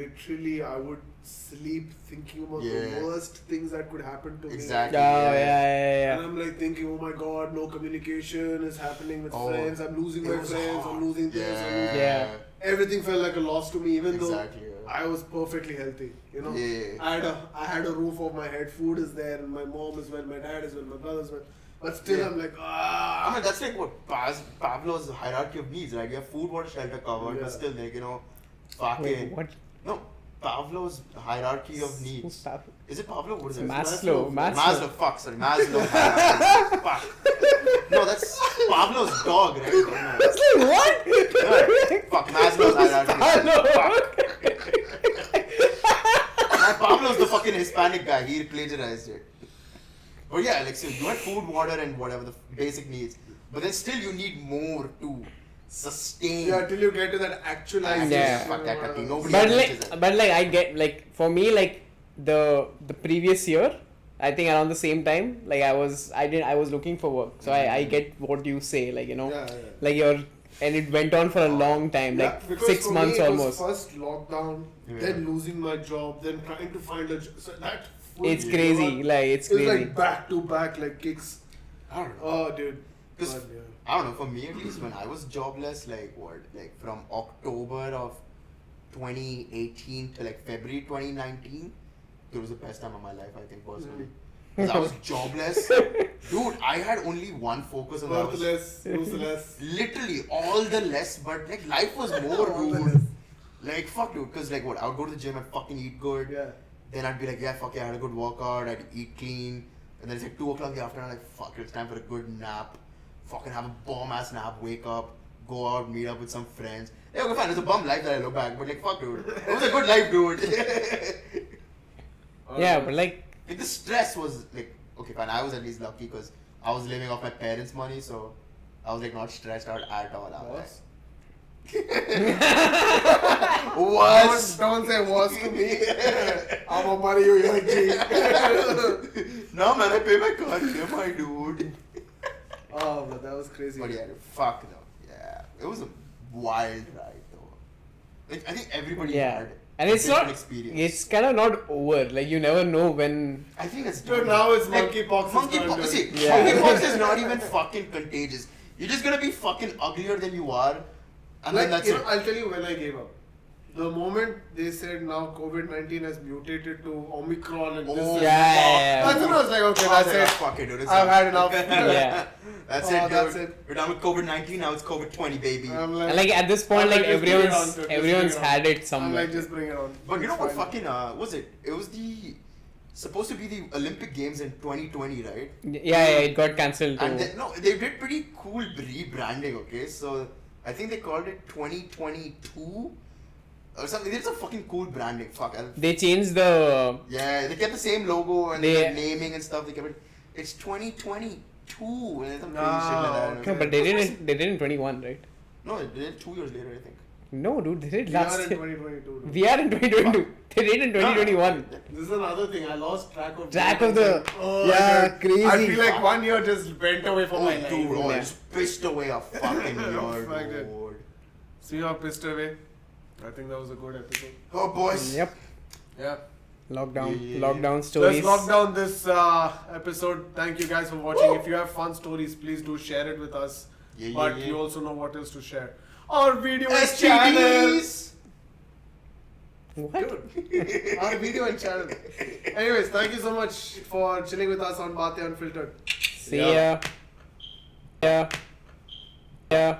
Speaker 1: literally, I would sleep thinking about
Speaker 2: Yeah.
Speaker 1: the worst things that could happen to
Speaker 2: Exactly.
Speaker 1: me.
Speaker 3: Oh
Speaker 2: Yeah.
Speaker 3: yeah.
Speaker 1: And I'm like thinking, oh my god, no communication is happening with
Speaker 2: Oh,
Speaker 1: friends. I'm losing
Speaker 2: it
Speaker 1: my
Speaker 2: was
Speaker 1: friends.
Speaker 2: hard.
Speaker 1: I'm losing this. I'm losing
Speaker 3: Yeah.
Speaker 1: everything felt like a loss to me, even
Speaker 2: Exactly,
Speaker 1: though
Speaker 2: yeah.
Speaker 1: I was perfectly healthy. You know,
Speaker 2: Yeah.
Speaker 1: I had a roof over my head. Food is there, and my mom is well, my dad is well, my brother's well. But still,
Speaker 2: Yeah.
Speaker 1: I'm like,
Speaker 2: I mean, that's like what Pavlov's hierarchy of needs, right? You have food, water, shelter covered,
Speaker 1: Yeah.
Speaker 2: but still, like, fucking.
Speaker 3: Wait, what?
Speaker 2: No, Pavlov's hierarchy of
Speaker 3: Who's
Speaker 2: needs.
Speaker 3: Pav-
Speaker 2: Is it Pavlov? What is it?
Speaker 3: Maslow.
Speaker 2: Maslow, fuck, sorry, Maslow. Fuck. No, that's Pavlov's dog, right? No,
Speaker 3: It's like what?
Speaker 2: Right. Fuck, Maslow's hierarchy. Fuck. Pavlov's the fucking Hispanic guy. He plagiarized it. But yeah, like, so you had food, water, and whatever, the basic needs. But then still you need more to sustain.
Speaker 1: yeah, till you get to that actualization.
Speaker 3: Yeah.
Speaker 2: Fuck that cutting. Nobody
Speaker 3: But
Speaker 2: mentions
Speaker 3: like,
Speaker 2: it.
Speaker 3: but like, I get like for me like the previous year, I think around the same time, like I was looking for work, so I get what you say, like
Speaker 1: Yeah.
Speaker 3: like and it went on for a long time,
Speaker 1: Yeah,
Speaker 3: like
Speaker 1: because
Speaker 3: 6
Speaker 1: for
Speaker 3: months
Speaker 1: me, it
Speaker 3: almost.
Speaker 1: was first lockdown,
Speaker 2: Yeah.
Speaker 1: then losing my job, then trying to find a job. So that full
Speaker 3: It's
Speaker 1: year,
Speaker 3: crazy, like it's
Speaker 1: it was
Speaker 3: crazy.
Speaker 1: like back to back, like kicks.
Speaker 2: I don't know.
Speaker 1: Oh, dude.
Speaker 2: 'Cause-
Speaker 1: God, yeah.
Speaker 2: I don't know, for me at least, when I was jobless, like what, like from October of 2018 to like February 2019, it was the best time of my life, I think, personally. 'Cause I was jobless. Dude, I had only one focus and that was
Speaker 1: Worthless, useless.
Speaker 2: literally all the less, but like life was more,
Speaker 1: All the
Speaker 2: dude.
Speaker 1: less.
Speaker 2: Like, fuck, dude, because like what, I would go to the gym and fucking eat good.
Speaker 1: Yeah.
Speaker 2: Then I'd be like, yeah, fuck yeah, I had a good workout, I'd eat clean. And then it's like 2 o'clock in the afternoon, I'm like, fuck, it's time for a good nap. Fucking have a bomb ass nap, wake up, go out, meet up with some friends. Yeah, okay, fine, it's a bum life that I look back, but like, fuck, dude. It was a good life, dude.
Speaker 3: Yeah, but like
Speaker 2: Like, the stress was like, okay, fine, I was at least lucky because I was living off my parents' money, so I was like not stressed out at all.
Speaker 1: Was?
Speaker 2: Was.
Speaker 1: Don't say was to me. I'm a money you like
Speaker 2: No man, I pay my card. My dude.
Speaker 1: Oh, but that was crazy.
Speaker 2: But yeah, fuck though. Yeah, it was a wild ride though. Like I think everybody had
Speaker 3: and
Speaker 2: a
Speaker 3: it's
Speaker 2: different
Speaker 3: not.
Speaker 2: experience.
Speaker 3: It's kind of not over. Like you never know when.
Speaker 2: I think it's
Speaker 1: Dude, now it's
Speaker 2: like,
Speaker 1: monkeypox.
Speaker 2: Monkeypox. See,
Speaker 3: Yeah.
Speaker 2: monkeypox is not even fucking contagious. You're just gonna be fucking uglier than you are, and then that's
Speaker 1: you
Speaker 2: it.
Speaker 1: know, I'll tell you when I gave up. The moment they said now COVID-19 has mutated to Omicron and this
Speaker 2: Oh,
Speaker 1: and
Speaker 3: yeah.
Speaker 1: that's when I was like, okay,
Speaker 2: I was
Speaker 1: that's
Speaker 2: like,
Speaker 1: it.
Speaker 2: "Oh, fuck it, dude. It's
Speaker 1: I've
Speaker 2: done."
Speaker 1: had enough.
Speaker 3: Yeah.
Speaker 2: That's
Speaker 1: Oh,
Speaker 2: it, dude.
Speaker 1: that's it.
Speaker 2: We're done with COVID-19. Now it's COVID-20, baby.
Speaker 1: I'm
Speaker 3: And like at this point,
Speaker 1: I'm
Speaker 3: like
Speaker 1: just bring it on,
Speaker 3: everyone's
Speaker 1: dude, just
Speaker 3: everyone's
Speaker 1: bring it on.
Speaker 3: had it
Speaker 1: I'm
Speaker 3: somewhere.
Speaker 1: like, just bring it on.
Speaker 2: But you know
Speaker 1: It's
Speaker 2: what?
Speaker 1: fine.
Speaker 2: Fucking was it? It was the supposed to be the Olympic Games in 2020, right?
Speaker 3: Yeah, it got cancelled too.
Speaker 2: And they did pretty cool rebranding. Okay, so I think they called it 2022 or something. It's a fucking cool branding. Fuck.
Speaker 3: They changed the.
Speaker 2: Yeah, they kept the same logo and
Speaker 3: They-
Speaker 2: the naming and stuff. They kept it. It's 2022 and some crazy shit like
Speaker 1: Ah,
Speaker 2: that.
Speaker 1: okay.
Speaker 3: No, but they did it in 21, right?
Speaker 2: No, they did it 2 years later, I think.
Speaker 3: No, dude, they did
Speaker 1: We are
Speaker 3: last
Speaker 1: in
Speaker 3: year.
Speaker 1: 2022. dude.
Speaker 3: We are in 2022. They did it in 2021.
Speaker 1: This is another thing. I lost track of
Speaker 3: Track
Speaker 1: dates.
Speaker 3: of the-
Speaker 1: Oh,
Speaker 3: yeah,
Speaker 1: dude.
Speaker 3: crazy.
Speaker 1: I feel like 1 year just went away from my
Speaker 2: Oh,
Speaker 1: life.
Speaker 2: dude, oh, I
Speaker 3: Yeah.
Speaker 2: just pissed away a fucking year,
Speaker 1: Fuck it.
Speaker 2: dude.
Speaker 1: See how pissed away. I think that was a good episode.
Speaker 2: Oh, boys.
Speaker 3: Yep.
Speaker 1: Yeah.
Speaker 3: Lockdown.
Speaker 2: Yeah.
Speaker 3: Lockdown stories.
Speaker 1: Let's lock down this episode. Thank you guys for watching. If you have fun stories, please do share it with us.
Speaker 2: Yeah, yeah,
Speaker 1: But
Speaker 2: yeah.
Speaker 1: you also know what else to share. Our video and channel.
Speaker 2: STDs.
Speaker 3: What?
Speaker 1: Dude, our video and channel. Anyways, thank you so much for chilling with us on Baatein Unfiltered.
Speaker 3: See ya. Yeah. Yeah.